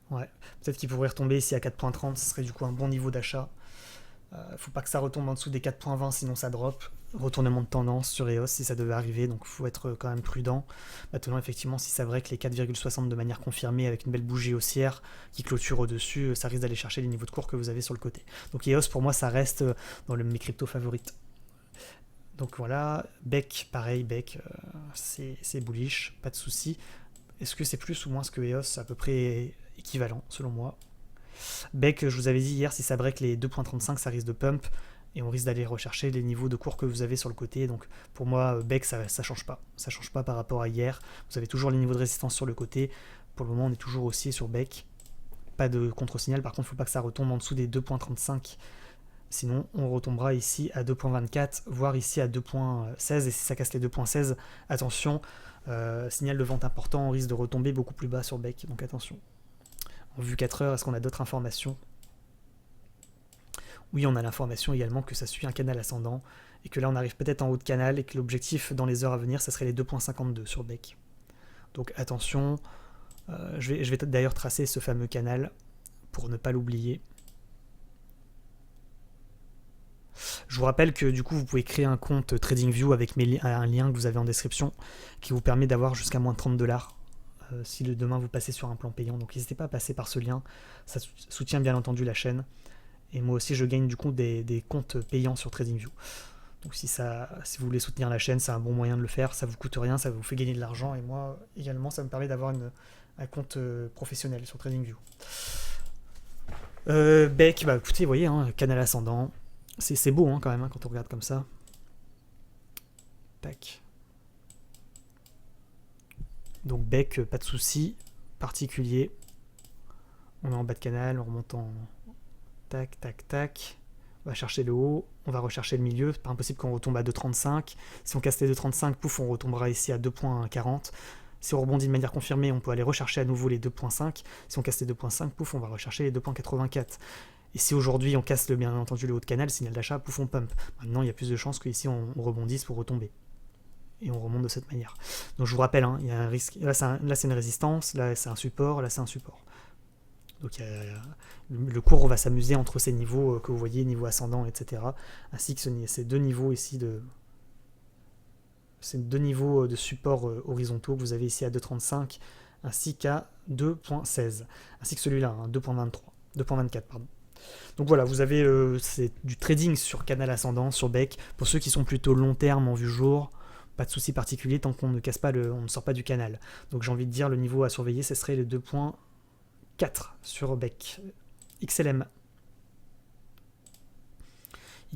Speaker 1: Ouais, peut-être qu'il pourrait retomber ici à 4.30, ce serait du coup un bon niveau d'achat. Faut pas que ça retombe en dessous des 4.20, sinon ça drop. Retournement de tendance sur EOS si ça devait arriver, donc il faut être quand même prudent. Maintenant, effectivement, si c'est vrai que les 4,60 de manière confirmée avec une belle bougie haussière qui clôture au-dessus, ça risque d'aller chercher les niveaux de cours que vous avez sur le côté. Donc EOS, pour moi, ça reste dans mes cryptos favorites. Donc voilà, Beck, pareil, Beck, c'est bullish, pas de souci. Est-ce que c'est plus ou moins que EOS? C'est à peu près équivalent, selon moi. Beck, je vous avais dit hier, si ça break les 2.35, ça risque de pump et on risque d'aller rechercher les niveaux de cours que vous avez sur le côté. Donc pour moi, Beck, ça change pas. Ça change pas par rapport à hier. Vous avez toujours les niveaux de résistance sur le côté. Pour le moment, on est toujours haussier sur Beck. Pas de contre-signal. Par contre, il ne faut pas que ça retombe en dessous des 2.35. Sinon, on retombera ici à 2.24, voire ici à 2.16. Et si ça casse les 2.16, attention, signal de vente important, on risque de retomber beaucoup plus bas sur Beck. Donc attention. En vue 4 heures, est-ce qu'on a d'autres informations? Oui, on a l'information également que ça suit un canal ascendant et que là on arrive peut-être en haut de canal et que l'objectif dans les heures à venir, ça serait les 2.52 sur Beck. Donc attention, je vais d'ailleurs tracer ce fameux canal pour ne pas l'oublier. Je vous rappelle que du coup vous pouvez créer un compte TradingView avec un lien que vous avez en description qui vous permet d'avoir jusqu'à moins de 30 $. Si demain vous passez sur un plan payant. Donc n'hésitez pas à passer par ce lien, ça soutient bien entendu la chaîne. Et moi aussi je gagne du coup des comptes payants sur TradingView. Donc si vous voulez soutenir la chaîne, c'est un bon moyen de le faire, ça vous coûte rien, ça vous fait gagner de l'argent. Et moi également ça me permet d'avoir un compte professionnel sur TradingView. Beck, bah écoutez, vous voyez, hein, canal ascendant. C'est beau hein, quand même quand on regarde comme ça. Tac. Donc Beck, pas de souci particulier. On est en bas de canal, on remonte en... Tac, tac, tac. On va chercher le haut, on va rechercher le milieu. C'est pas impossible qu'on retombe à 2.35. Si on casse les 2.35, pouf, on retombera ici à 2.40. Si on rebondit de manière confirmée, on peut aller rechercher à nouveau les 2.5. Si on casse les 2.5, pouf, on va rechercher les 2.84. Et si aujourd'hui on casse bien entendu le haut de canal, signal d'achat, pouf, on pump. Maintenant, il y a plus de chances qu'ici on rebondisse pour retomber. Et on remonte de cette manière. Donc je vous rappelle, hein, il y a un risque. Là, c'est une résistance, là c'est un support, là c'est un support. Donc le cours va s'amuser entre ces niveaux que vous voyez, niveau ascendant, etc. Ainsi que ces deux niveaux ici ces deux niveaux de support horizontaux que vous avez ici à 2.35 ainsi qu'à 2.16. Ainsi que celui-là, hein, 2.24, pardon. Donc voilà, vous avez c'est du trading sur canal ascendant, sur Beck. Pour ceux qui sont plutôt long terme en vue jour, pas de souci particulier tant qu'on ne casse pas on ne sort pas du canal. Donc j'ai envie de dire le niveau à surveiller, ce serait les 2.4 sur Beck. XLM.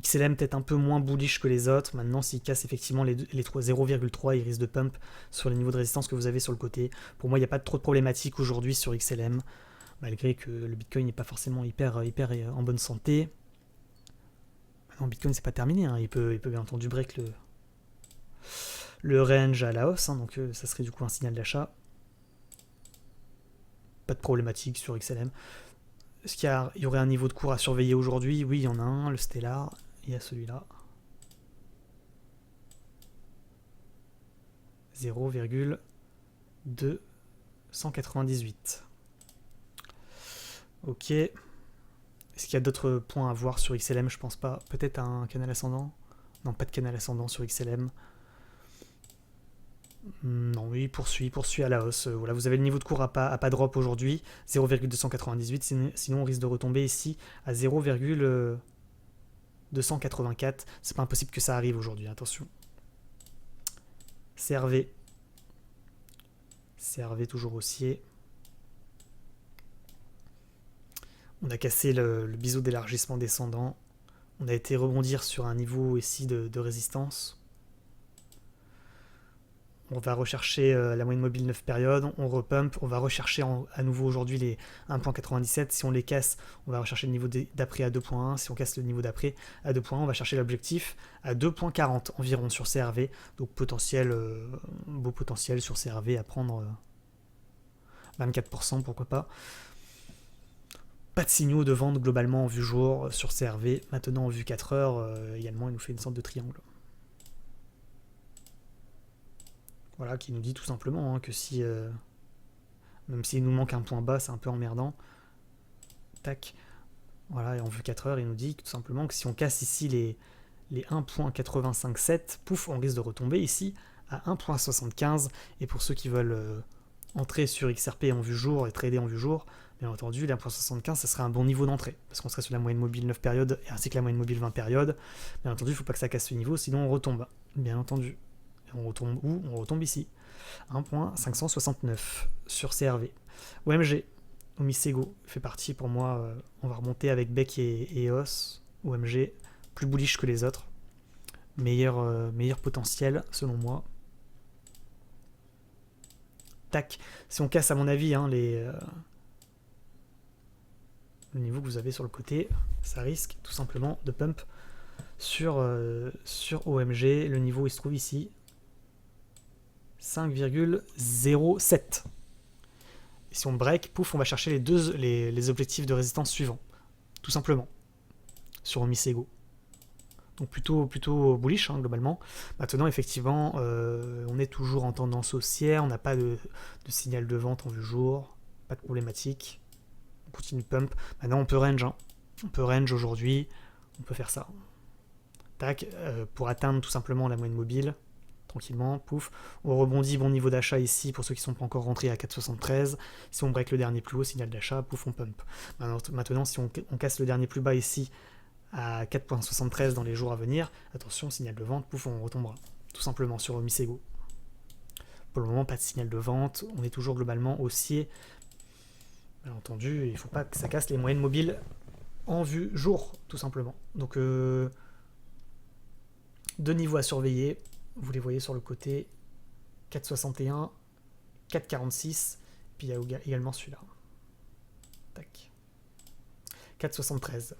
Speaker 1: XLM peut-être un peu moins bullish que les autres. Maintenant, s'il casse effectivement les 0,3, il risque de pump sur les niveaux de résistance que vous avez sur le côté. Pour moi, il n'y a pas trop de problématiques aujourd'hui sur XLM, malgré que le Bitcoin n'est pas forcément hyper en bonne santé. Maintenant, Bitcoin, c'est pas terminé. Hein. Il peut bien entendu break le range à la hausse, hein, donc ça serait du coup un signal d'achat. Pas de problématique sur XLM. Est-ce qu'il y aurait un niveau de cours à surveiller aujourd'hui? Oui, il y en a un, le Stellar, il y a celui-là. 0,298. Ok. Est-ce qu'il y a d'autres points à voir sur XLM? Je pense pas. Peut-être un canal ascendant? Non, pas de canal ascendant sur XLM. Non, oui, poursuit à la hausse. Voilà, vous avez le niveau de cours à pas drop aujourd'hui, 0,298. Sinon, on risque de retomber ici à 0,284. C'est pas impossible que ça arrive aujourd'hui, attention. CRV. CRV toujours haussier. On a cassé le biseau d'élargissement descendant. On a été rebondir sur un niveau ici de résistance. On va rechercher la moyenne mobile 9 périodes, on repump, on va rechercher à nouveau aujourd'hui les 1.97. Si on les casse, on va rechercher le niveau d'après à 2.1. Si on casse le niveau d'après à 2.1, on va chercher l'objectif à 2.40 environ sur CRV. Donc potentiel, beau potentiel sur CRV à prendre 24%, pourquoi pas. Pas de signaux de vente globalement en vue jour sur CRV. Maintenant en vue 4 heures, également il nous fait une sorte de triangle. Voilà, qui nous dit tout simplement que si, même s'il nous manque un point bas, c'est un peu emmerdant. Tac. Voilà, et en vue 4 heures, il nous dit tout simplement que si on casse ici les 1.857, pouf, on risque de retomber ici à 1.75. Et pour ceux qui veulent entrer sur XRP en vue jour et trader en vue jour, bien entendu, les 1.75, ça serait un bon niveau d'entrée. Parce qu'on serait sur la moyenne mobile 9 périodes ainsi que la moyenne mobile 20 périodes. Bien entendu, il ne faut pas que ça casse ce niveau, sinon on retombe. Bien entendu. On retombe où? On retombe ici. 1.569 sur CRV. OMG, Omisego fait partie pour moi. On va remonter avec Beck et EOS. OMG, plus bullish que les autres. Meilleur potentiel selon moi. Tac. Si on casse à mon avis le niveau que vous avez sur le côté, ça risque tout simplement de pump sur OMG. Le niveau il se trouve ici. 5,07. Et si on break, pouf, on va chercher les objectifs de résistance suivants. Tout simplement. Sur Omisego. Donc plutôt bullish, globalement. Maintenant, effectivement, on est toujours en tendance haussière. On n'a pas de signal de vente en vue jour. Pas de problématique. On continue de pump. Maintenant, on peut range. On peut range aujourd'hui. On peut faire ça. Tac. Pour atteindre tout simplement la moyenne mobile. Tranquillement, pouf. On rebondit, bon niveau d'achat ici pour ceux qui ne sont pas encore rentrés à 4,73. Si on break le dernier plus haut, signal d'achat, pouf, on pump. Maintenant, si on casse le dernier plus bas ici à 4,73 dans les jours à venir, attention, signal de vente, pouf, on retombera. Tout simplement sur Omisego. Pour le moment, pas de signal de vente. On est toujours globalement haussier. Bien entendu, il ne faut pas que ça casse les moyennes mobiles en vue jour, tout simplement. Donc, deux niveaux à surveiller. Vous les voyez sur le côté, 4,61, 4,46, puis il y a également celui-là. Tac. 4,73.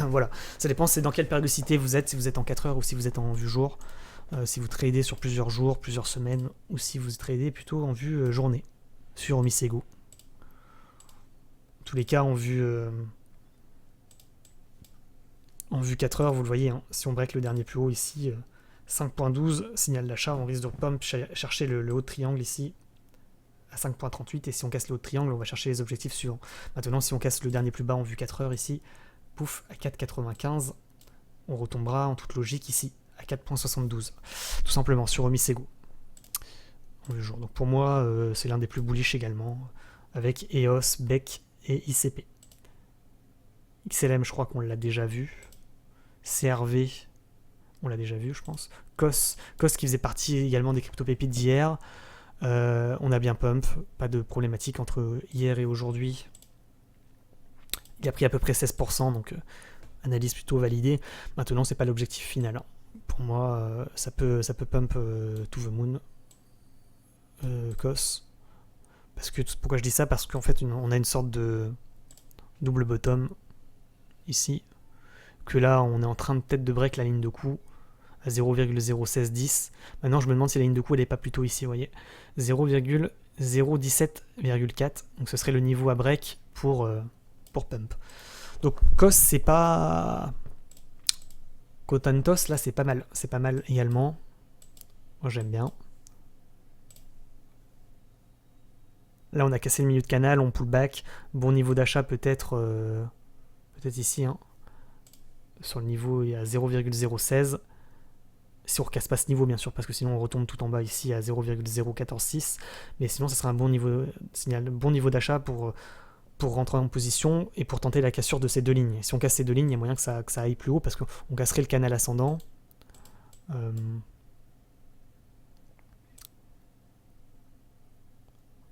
Speaker 1: Voilà, ça dépend c'est dans quelle périodicité vous êtes, si vous êtes en 4 heures ou si vous êtes en vue jour, si vous tradez sur plusieurs jours, plusieurs semaines, ou si vous tradez plutôt en vue journée, sur Omisego. En tous les cas, en vue 4 heures, vous le voyez, si on break le dernier plus haut ici, 5.12, signal d'achat, on risque de pump, chercher le haut de triangle ici à 5.38, et si on casse le haut de triangle, on va chercher les objectifs suivants. Maintenant, si on casse le dernier plus bas en vue 4 heures ici, pouf, à 4.95, on retombera en toute logique ici, à 4.72, tout simplement, sur Omisego. Donc pour moi, c'est l'un des plus bullish également, avec EOS, Beck et ICP. XLM, je crois qu'on l'a déjà vu. CRV, on l'a déjà vu, je pense. COS qui faisait partie également des crypto-pépites d'hier. On a bien pump, pas de problématique entre hier et aujourd'hui. Il a pris à peu près 16%, donc analyse plutôt validée. Maintenant, c'est pas l'objectif final. Pour moi, ça peut pump to the moon. COS. Pourquoi je dis ça? Parce qu'en fait, on a une sorte de double bottom ici. Que là, on est en train de peut-être de break la ligne de coup à 0,01610. Maintenant, je me demande si la ligne de coup, elle n'est pas plutôt ici, vous voyez. 0,017,4. Donc, ce serait le niveau à break pour pump. Donc, COS, c'est pas... Cotantos, là, c'est pas mal. C'est pas mal également. Moi, j'aime bien. Là, on a cassé le milieu de canal, on pull back. Bon niveau d'achat, peut-être ici. Sur le niveau, il y a 0,016. Si on ne recasse pas ce niveau, bien sûr, parce que sinon on retombe tout en bas ici à 0,0146. Mais sinon, ça sera un bon niveau d'achat pour rentrer en position et pour tenter la cassure de ces deux lignes. Si on casse ces deux lignes, il y a moyen que ça aille plus haut parce qu'on casserait le canal ascendant.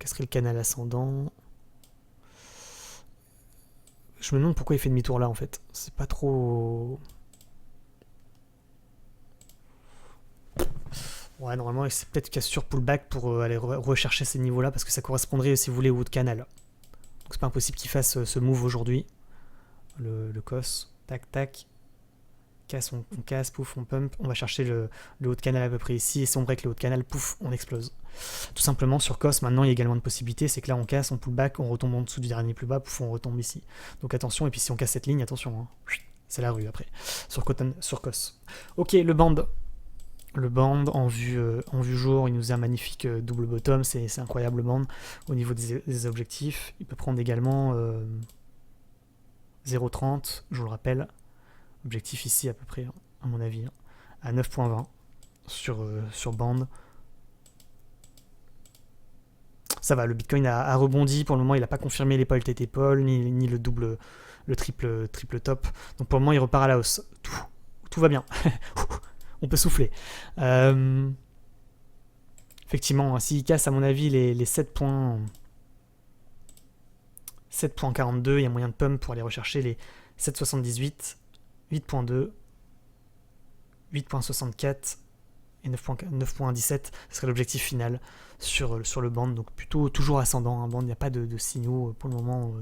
Speaker 1: casserait le canal ascendant. Je me demande pourquoi il fait demi-tour là en fait. C'est pas trop... Ouais, normalement, c'est peut-être qu'il casse sur pullback pour aller rechercher ces niveaux-là, parce que ça correspondrait, si vous voulez, au haut de canal. Donc c'est pas impossible qu'il fasse ce move aujourd'hui. Le cos, tac, tac. Casse, on casse, pouf, on pump. On va chercher le haut de canal à peu près ici, et si on break le haut de canal, pouf, on explose. Tout simplement, sur cos, maintenant, il y a également une possibilité, c'est que là, on casse, on pullback, on retombe en dessous du dernier plus bas, pouf, on retombe ici. Donc attention, et puis si on casse cette ligne, attention, hein. C'est la rue après. Sur cos. Ok, le band. Le band en vue jour, il nous a un magnifique double bottom, c'est incroyable le band. Au niveau des objectifs, il peut prendre également 0,30, je vous le rappelle. Objectif ici à peu près, à mon avis, à 9,20 sur band. Ça va, le Bitcoin a rebondi, pour le moment il n'a pas confirmé les pôles tête-épaule, ni le triple top. Donc pour le moment il repart à la hausse. Tout va bien. On peut souffler. Effectivement, s'il casse à mon avis les 7.42, il y a moyen de pump pour aller rechercher les 7.78, 8.2, 8.64 et 9.17. Ce serait l'objectif final sur le band. Donc plutôt toujours ascendant. Un band, il n'y a pas de signaux pour le moment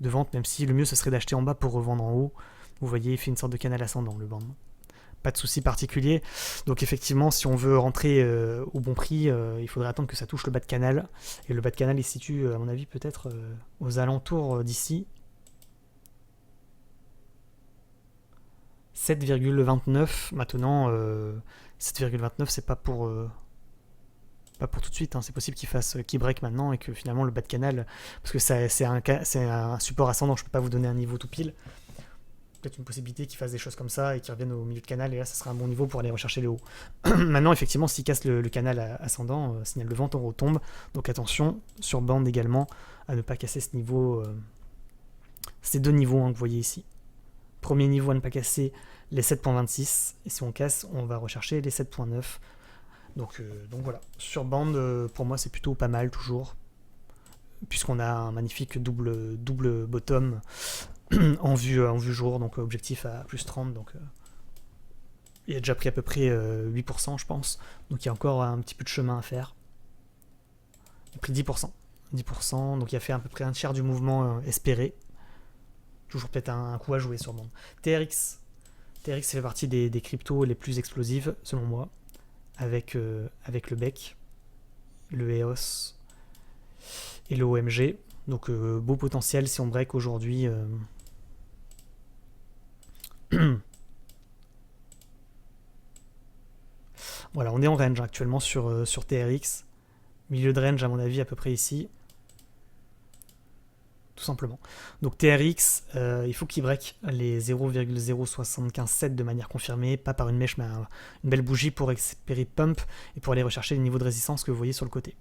Speaker 1: de vente, même si le mieux ce serait d'acheter en bas pour revendre en haut. Vous voyez, il fait une sorte de canal ascendant le band. Pas de souci particulier. Donc effectivement, si on veut rentrer au bon prix, il faudrait attendre que ça touche le bas de canal. Et le bas de canal, il se situe, à mon avis, peut-être aux alentours d'ici. 7,29. Maintenant, 7,29, c'est pas pour tout de suite. Hein. C'est possible qu'il break maintenant et que finalement le bas de canal, parce que c'est un support ascendant, je peux pas vous donner un niveau tout pile. Peut-être une possibilité qu'il fasse des choses comme ça et qu'il revienne au milieu de canal, et là ça sera un bon niveau pour aller rechercher le haut. Maintenant effectivement, s'il casse le canal ascendant, signal de vente, on retombe, donc attention sur bande également à ne pas casser ce niveau, ces deux niveaux que vous voyez ici. Premier niveau à ne pas casser les 7.26, et si on casse, on va rechercher les 7.9. Donc voilà, sur bande, pour moi c'est plutôt pas mal toujours, puisqu'on a un magnifique double bottom en vue jour, donc objectif à plus 30, donc il a déjà pris à peu près 8% je pense, donc il y a encore un petit peu de chemin à faire. Il a pris 10%, donc il a fait à peu près un tiers du mouvement espéré. Toujours peut-être un coup à jouer sur bande. TRX fait partie des cryptos les plus explosives selon moi, avec le BEC, le EOS et le OMG. Donc beau potentiel si on break aujourd'hui. Voilà, on est en range actuellement sur TRX. Milieu de range à mon avis à peu près ici. Tout simplement. Donc TRX, il faut qu'il break les 0,0757 de manière confirmée, pas par une mèche, mais une belle bougie pour espérer pump et pour aller rechercher les niveaux de résistance que vous voyez sur le côté.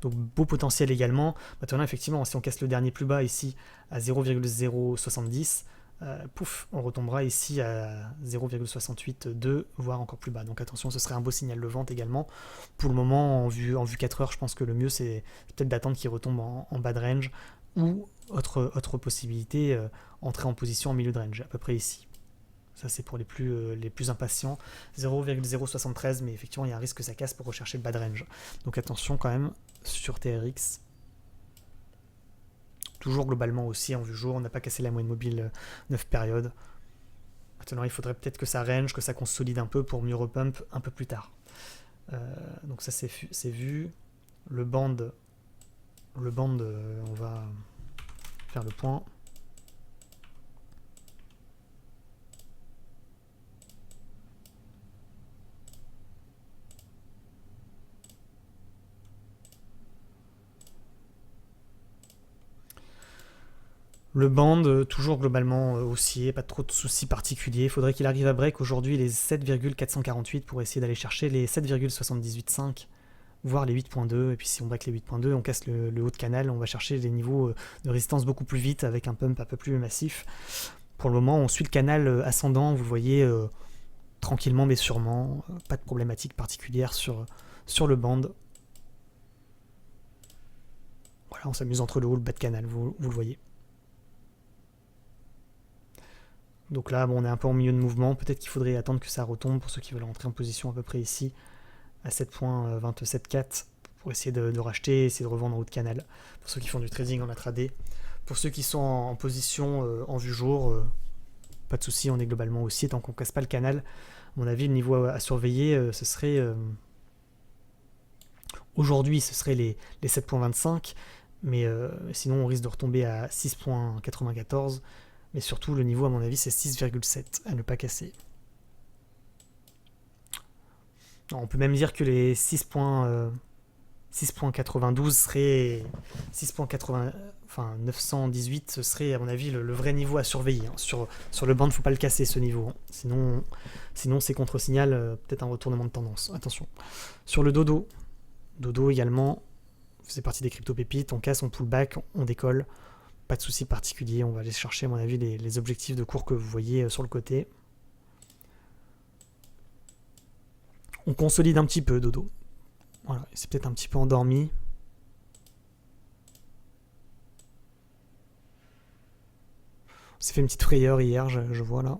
Speaker 1: Donc beau potentiel également. Maintenant effectivement, si on casse le dernier plus bas ici à 0,070, pouf, on retombera ici à 0,682, voire encore plus bas. Donc attention, ce serait un beau signal de vente également. Pour le moment, en vue 4 heures, je pense que le mieux c'est peut-être d'attendre qu'il retombe en bas de range, ou autre possibilité, entrer en position en milieu de range, à peu près ici. Ça c'est pour les plus impatients. 0,073, mais effectivement il y a un risque que ça casse pour rechercher le bas de range. Donc attention quand même sur TRX. Toujours globalement aussi en vue jour, on n'a pas cassé la moyenne mobile 9 périodes. Maintenant il faudrait peut-être que ça range, que ça consolide un peu pour mieux repump un peu plus tard. Donc ça c'est vu. Le band, on va faire le point. Le band, toujours globalement haussier, pas trop de soucis particuliers. Il faudrait qu'il arrive à break aujourd'hui les 7,448 pour essayer d'aller chercher les 7,785, voire les 8.2. Et puis si on break les 8.2, on casse le haut de canal, on va chercher des niveaux de résistance beaucoup plus vite avec un pump un peu plus massif. Pour le moment, on suit le canal ascendant, vous voyez, tranquillement mais sûrement. Pas de problématique particulière sur le band. Voilà, on s'amuse entre le haut et le bas de canal, vous le voyez. Donc là, bon, on est un peu en milieu de mouvement. Peut-être qu'il faudrait attendre que ça retombe pour ceux qui veulent rentrer en position à peu près ici, à 7.274, pour essayer de racheter, essayer de revendre en haut de canal. Pour ceux qui font du trading en intraday. Pour ceux qui sont en position en vue jour, pas de souci, on est globalement haussier tant qu'on casse pas le canal. À mon avis, le niveau à surveiller, ce serait... aujourd'hui, ce serait les 7.25, mais sinon, on risque de retomber à 6.94. Mais surtout, le niveau, à mon avis, c'est 6,7 à ne pas casser. On peut même dire que les 6.92 serait 6.80, enfin 918, ce serait à mon avis le vrai niveau à surveiller. Sur le banc, il ne faut pas le casser ce niveau. Sinon c'est contre-signal, peut-être un retournement de tendance. Attention. Sur le dodo également, c'est partie des crypto-pépites, on casse, on pull back, on décolle. Pas de souci particulier, on va aller chercher à mon avis les objectifs de cours que vous voyez sur le côté. On consolide un petit peu dodo. Voilà, c'est peut-être un petit peu endormi. On s'est fait une petite frayeur hier, je vois là.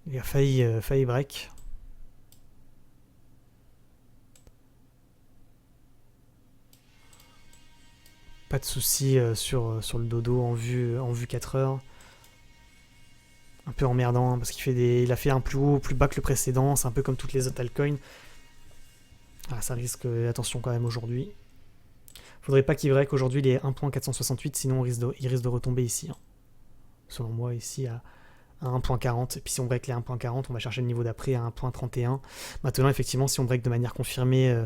Speaker 1: Il a failli break. Pas de souci sur le dodo en vue 4 heures. Un peu emmerdant hein, parce il a fait un plus haut, plus bas que le précédent. C'est un peu comme toutes les autres altcoins. Ah, ça risque, attention quand même aujourd'hui. Faudrait pas qu'il break aujourd'hui, il est 1.468, sinon il risque de retomber ici. Hein. Selon moi, ici à 1.40. Et puis si on break les 1.40, on va chercher le niveau d'après à 1.31. Maintenant, effectivement, si on break de manière confirmée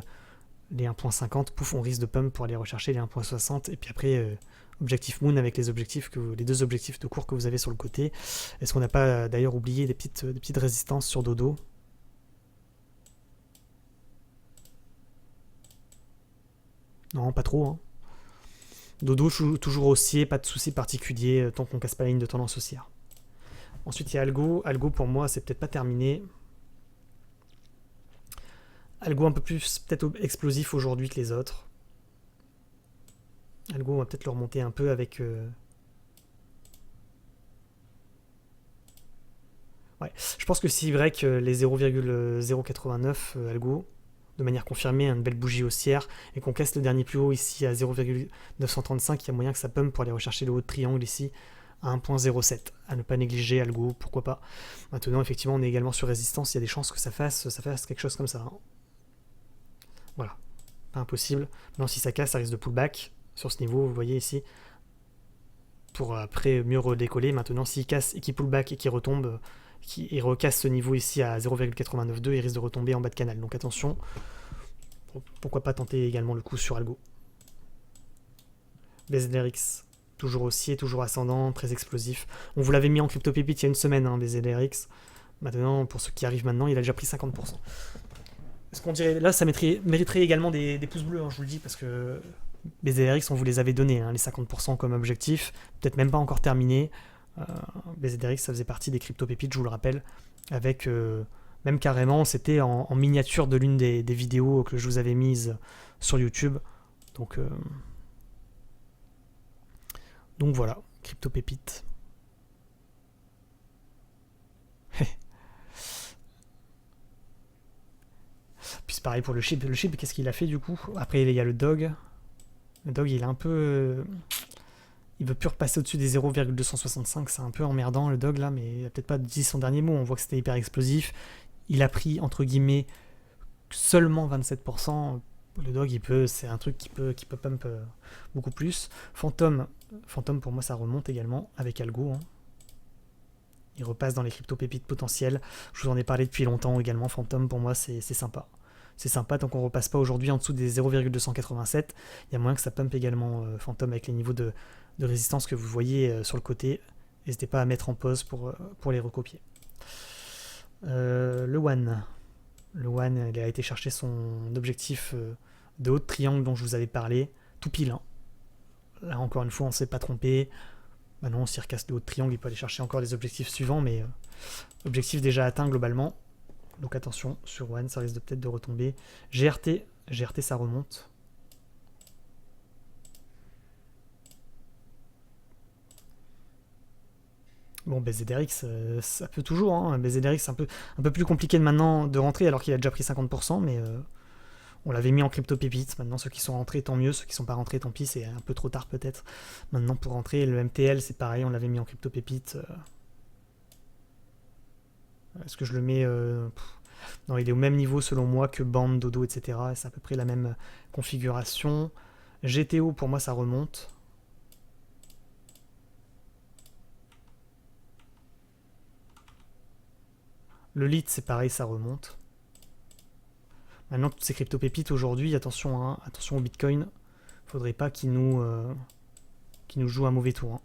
Speaker 1: les 1.50, pouf, on risque de pump pour aller rechercher les 1.60. Et puis après, objectif moon avec les deux objectifs de cours que vous avez sur le côté. Est-ce qu'on n'a pas d'ailleurs oublié des petites résistances sur dodo? Non, pas trop. Hein. Dodo toujours haussier, pas de souci particulier tant qu'on casse pas la ligne de tendance haussière. Ensuite il y a Algo. Algo pour moi c'est peut-être pas terminé. Algo un peu plus peut-être explosif aujourd'hui que les autres. Algo on va peut-être le remonter un peu avec... Ouais, je pense que s'il break les 0,089 Algo, de manière confirmée, une belle bougie haussière, et qu'on casse le dernier plus haut ici à 0,935, il y a moyen que ça pump pour aller rechercher le haut de triangle ici à 1.07. À ne pas négliger Algo, pourquoi pas. Maintenant, effectivement, on est également sur résistance, il y a des chances que ça fasse quelque chose comme ça. Hein. Voilà, pas impossible. Maintenant, si ça casse, ça risque de pullback sur ce niveau, vous voyez ici, pour après mieux redécoller. Maintenant, s'il casse et qu'il pullback et qu'il retombe, il recasse ce niveau ici à 0,892, il risque de retomber en bas de canal. Donc attention, pourquoi pas tenter également le coup sur Algo. BZRX, toujours haussier, toujours ascendant, très explosif. On vous l'avait mis en crypto pépite il y a une semaine, hein, BZRX. Maintenant, pour ceux qui arrivent maintenant, il a déjà pris 50%. Est-ce qu'on dirait, là, ça mériterait également des pouces bleus, hein, je vous le dis, parce que BZRX, on vous les avait donnés, hein, les 50% comme objectif, peut-être même pas encore terminé. BZRX, ça faisait partie des crypto-pépites, je vous le rappelle, avec même carrément, c'était en miniature de l'une des vidéos que je vous avais mises sur YouTube. Donc voilà, crypto-pépites. Puis c'est pareil pour le SHIB. Le SHIB, qu'est-ce qu'il a fait du coup? Après, il y a le dog. Le dog, il est un peu... il veut plus repasser au-dessus des 0,265, c'est un peu emmerdant le dog là, mais il a peut-être pas dit son dernier mot, on voit que c'était hyper explosif. Il a pris, entre guillemets, seulement 27%. Le dog, c'est un truc qui peut pump beaucoup plus. Phantom pour moi ça remonte également avec Algo. Hein. Il repasse dans les crypto-pépites potentielles. Je vous en ai parlé depuis longtemps également. Phantom pour moi c'est sympa. C'est sympa tant qu'on repasse pas aujourd'hui en dessous des 0,287. Il y a moyen que ça pump également Phantom avec les niveaux de résistance que vous voyez sur le côté. N'hésitez pas à mettre en pause pour les recopier. Le One, il a été chercher son objectif de haut de triangle dont je vous avais parlé, tout pile. Hein. Là encore une fois, on ne s'est pas trompé. Maintenant, s'il recasse le haut de triangle, il peut aller chercher encore les objectifs suivants, mais objectif déjà atteint globalement. Donc attention, sur One, ça risque peut-être de retomber. GRT, ça remonte. Bon, BZRX, ça peut toujours. Hein. BZRX, c'est un peu plus compliqué de maintenant de rentrer alors qu'il a déjà pris 50%, mais on l'avait mis en crypto pépite. Maintenant, ceux qui sont rentrés, tant mieux. Ceux qui sont pas rentrés, tant pis. C'est un peu trop tard peut-être. Maintenant, pour rentrer, le MTL, c'est pareil. On l'avait mis en crypto pépite. Est-ce que je le mets Non, il est au même niveau selon moi que Band, Dodo, etc. C'est à peu près la même configuration. GTO, pour moi, ça remonte. Le lit, c'est pareil, ça remonte. Maintenant, toutes ces crypto-pépites aujourd'hui, attention, hein, attention au Bitcoin. Faudrait pas qu'il nous joue un mauvais tour. Hein.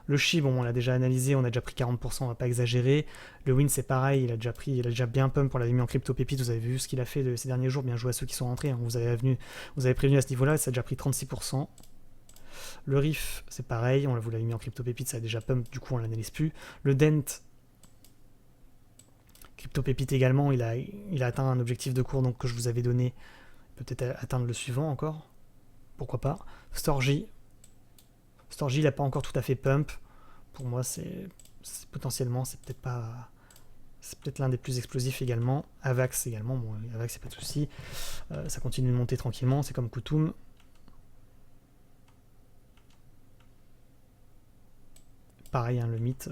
Speaker 1: Le Chi, bon, on l'a déjà analysé, on a déjà pris 40%, on va pas exagérer. Le Win, c'est pareil, il a déjà bien pump, on l'avait mis en crypto-pépite, vous avez vu ce qu'il a fait ces derniers jours, bien joué à ceux qui sont rentrés. Hein. Vous avez prévenu à ce niveau-là, ça a déjà pris 36%. Le Riff, c'est pareil, vous l'avez mis en crypto-pépite, ça a déjà pump, du coup on l'analyse plus. Le Dent, crypto pépite également, il a atteint un objectif de cours donc, que je vous avais donné. Peut-être atteindre le suivant encore. Pourquoi pas. Storgy, il n'a pas encore tout à fait pump. Pour moi, potentiellement, c'est peut-être pas. C'est peut-être l'un des plus explosifs également. Avax également, bon, Avax, c'est pas de souci. Ça continue de monter tranquillement, c'est comme Kutum. Pareil, hein, le mythe.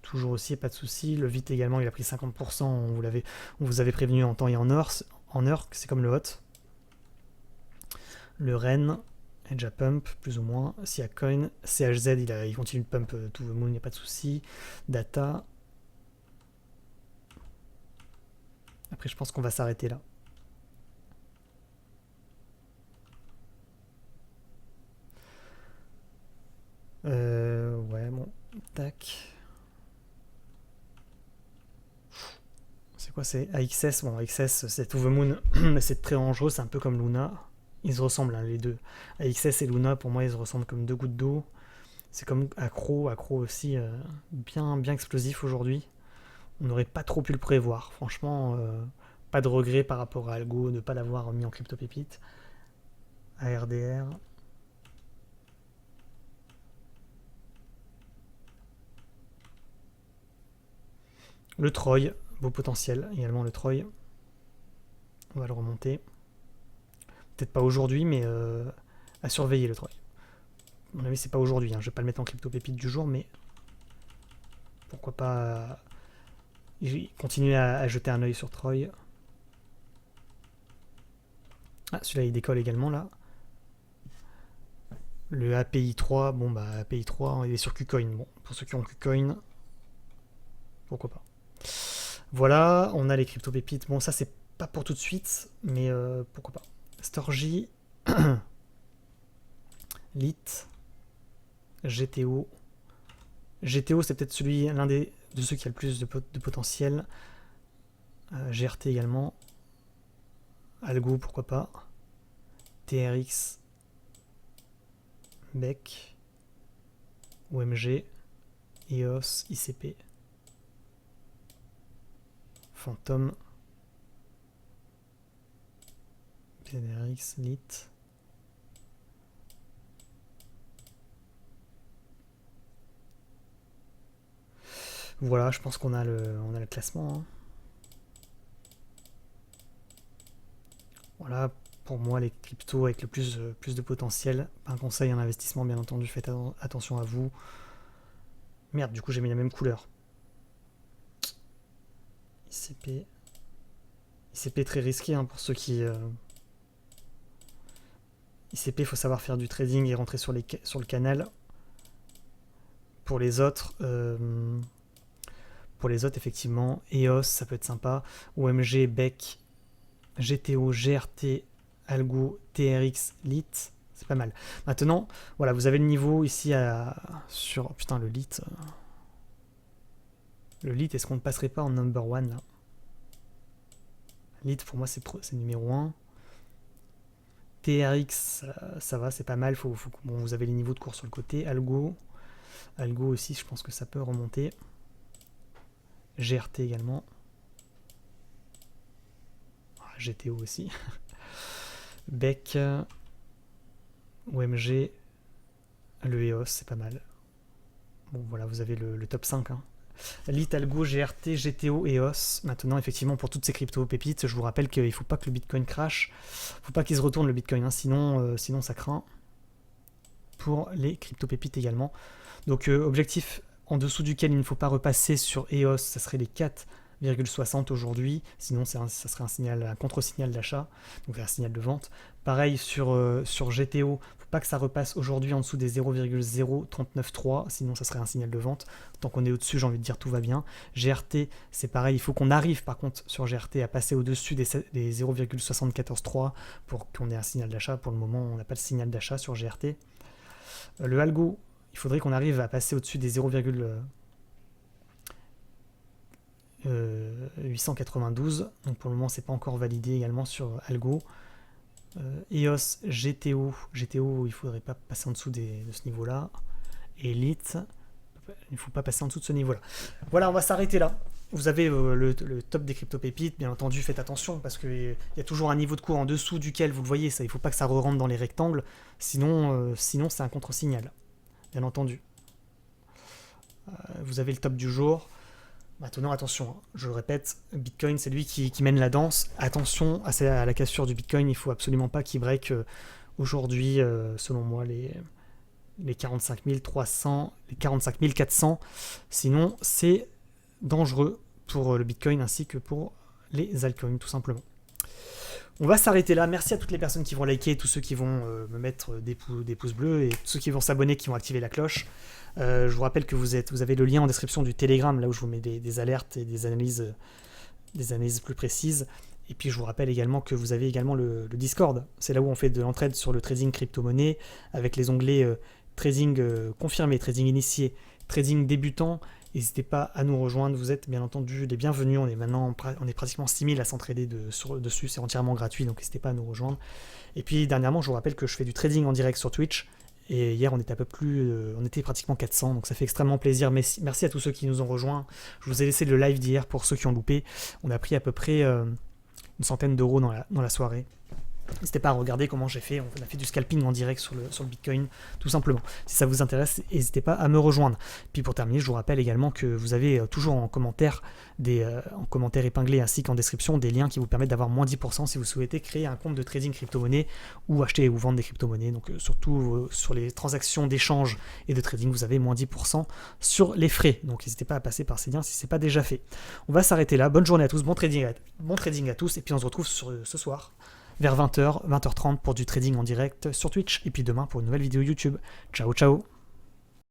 Speaker 1: Toujours aussi, pas de souci. Le vite également, il a pris 50%. On vous avait prévenu en temps et en heure. C'est comme le hot. Le Ren, est déjà pump, plus ou moins. Siacoin, CHZ, il continue de pump tout le monde, il n'y a pas de souci. Data. Après, je pense qu'on va s'arrêter là. Ouais, bon. Tac. C'est quoi, c'est AXS? Bon, AXS, c'est To The Moon, mais c'est très dangereux, c'est un peu comme Luna. Ils se ressemblent, hein, les deux. AXS et Luna, pour moi, ils se ressemblent comme deux gouttes d'eau. C'est comme Accro aussi, bien explosif aujourd'hui. On n'aurait pas trop pu le prévoir. Franchement, pas de regret par rapport à Algo de ne pas l'avoir mis en crypto pépite. ARDR. Le Troy, beau potentiel également le Troy. On va le remonter. Peut-être pas aujourd'hui, mais à surveiller le Troy. À mon avis, c'est pas aujourd'hui. Hein. Je vais pas le mettre en crypto pépite du jour, mais pourquoi pas continuer à jeter un œil sur Troy. Ah, celui-là, il décolle également, là. Le API 3, bon, bah, API 3, il est sur KuCoin. Bon, pour ceux qui ont KuCoin, pourquoi pas. Voilà, on a les crypto pépites. Bon, ça, c'est pas pour tout de suite, mais pourquoi pas. Storgy, Lit, GTO. GTO, c'est peut-être l'un de ceux qui a le plus de potentiel. GRT également. Algo, pourquoi pas. TRX, Beck, OMG, EOS, ICP, Phantom, BNRX, Lit. Voilà, je pense qu'on a le classement. Hein. Voilà, pour moi, les cryptos avec le plus de potentiel. Un conseil, un investissement, bien entendu, faites attention à vous. Merde, du coup, j'ai mis la même couleur. ICP. ICP très risqué hein, pour ceux qui. ICP, il faut savoir faire du trading et rentrer sur le canal. Pour les autres, effectivement, EOS, ça peut être sympa. OMG, Beck, GTO, GRT, Algo, TRX, Lit, c'est pas mal. Maintenant, voilà, vous avez le niveau ici sur. Putain, le Lit. Le Lit, est-ce qu'on ne passerait pas en number one là? Lit, pour moi, c'est numéro 1. TRX, ça va, c'est pas mal. Bon, vous avez les niveaux de cours sur le côté. Algo aussi, je pense que ça peut remonter. GRT également. GTO aussi. Beck, OMG, le EOS, c'est pas mal. Bon, voilà, vous avez le top 5. Hein. Lit, Algo, GRT, GTO, EOS. Maintenant, effectivement, pour toutes ces crypto-pépites, je vous rappelle qu'il ne faut pas que le Bitcoin crash. Il ne faut pas qu'il se retourne le Bitcoin, hein, sinon ça craint. Pour les crypto-pépites également. Donc, objectif en dessous duquel il ne faut pas repasser sur EOS, ça serait les 4,60 aujourd'hui. Sinon, ça serait un contre-signal d'achat, donc un signal de vente. Pareil sur GTO, faut pas que ça repasse aujourd'hui en dessous des 0,0393, sinon ça serait un signal de vente. Tant qu'on est au-dessus, j'ai envie de dire tout va bien. GRT, c'est pareil, il faut qu'on arrive par contre sur GRT à passer au-dessus des 0,743 pour qu'on ait un signal d'achat. Pour le moment, on n'a pas de signal d'achat sur GRT. Le Algo, il faudrait qu'on arrive à passer au-dessus des 0,892. Donc pour le moment, c'est pas encore validé également sur Algo. EOS, GTO, il faudrait pas passer en dessous de ce niveau-là. Elite, il ne faut pas passer en dessous de ce niveau-là. Voilà, on va s'arrêter là. Vous avez le top des crypto-pépites, bien entendu, faites attention parce qu'il y a toujours un niveau de cours en dessous duquel, vous le voyez, ça, il ne faut pas que ça re-rentre dans les rectangles, sinon c'est un contre-signal, bien entendu. Vous avez le top du jour. Maintenant, attention, je le répète, Bitcoin, c'est lui qui mène la danse. Attention à la cassure du Bitcoin, il ne faut absolument pas qu'il break aujourd'hui, selon moi, les 45 300, les 45 400. Sinon, c'est dangereux pour le Bitcoin ainsi que pour les altcoins, tout simplement. On va s'arrêter là. Merci à toutes les personnes qui vont liker, tous ceux qui vont me mettre des pouces bleus et tous ceux qui vont s'abonner, qui vont activer la cloche. Je vous rappelle que vous avez le lien en description du Telegram, là où je vous mets des alertes et des analyses plus précises. Et puis je vous rappelle également que vous avez également le Discord. C'est là où on fait de l'entraide sur le trading crypto-monnaie avec les onglets trading confirmé, trading initié, trading débutant. N'hésitez pas à nous rejoindre, vous êtes bien entendu les bienvenus. On est pratiquement 6000 à s'entraider dessus, c'est entièrement gratuit, donc n'hésitez pas à nous rejoindre. Et puis dernièrement, je vous rappelle que je fais du trading en direct sur Twitch. Et hier, on était pratiquement 400, donc ça fait extrêmement plaisir. Merci à tous ceux qui nous ont rejoints. Je vous ai laissé le live d'hier pour ceux qui ont loupé. On a pris à peu près une centaine d'euros dans la soirée. N'hésitez pas à regarder comment j'ai fait. On a fait du scalping en direct sur le Bitcoin, tout simplement. Si ça vous intéresse, n'hésitez pas à me rejoindre. Puis pour terminer, je vous rappelle également que vous avez toujours en commentaire épinglés ainsi qu'en description des liens qui vous permettent d'avoir moins 10% si vous souhaitez créer un compte de trading crypto-monnaie ou acheter ou vendre des crypto-monnaies. Donc surtout sur les transactions d'échange et de trading, vous avez moins 10% sur les frais. Donc n'hésitez pas à passer par ces liens si ce n'est pas déjà fait. On va s'arrêter là. Bonne journée à tous, bon trading à tous. Et puis on se retrouve ce soir vers 20h, 20h30 pour du trading en direct sur Twitch, et puis demain pour une nouvelle vidéo YouTube. Ciao, ciao!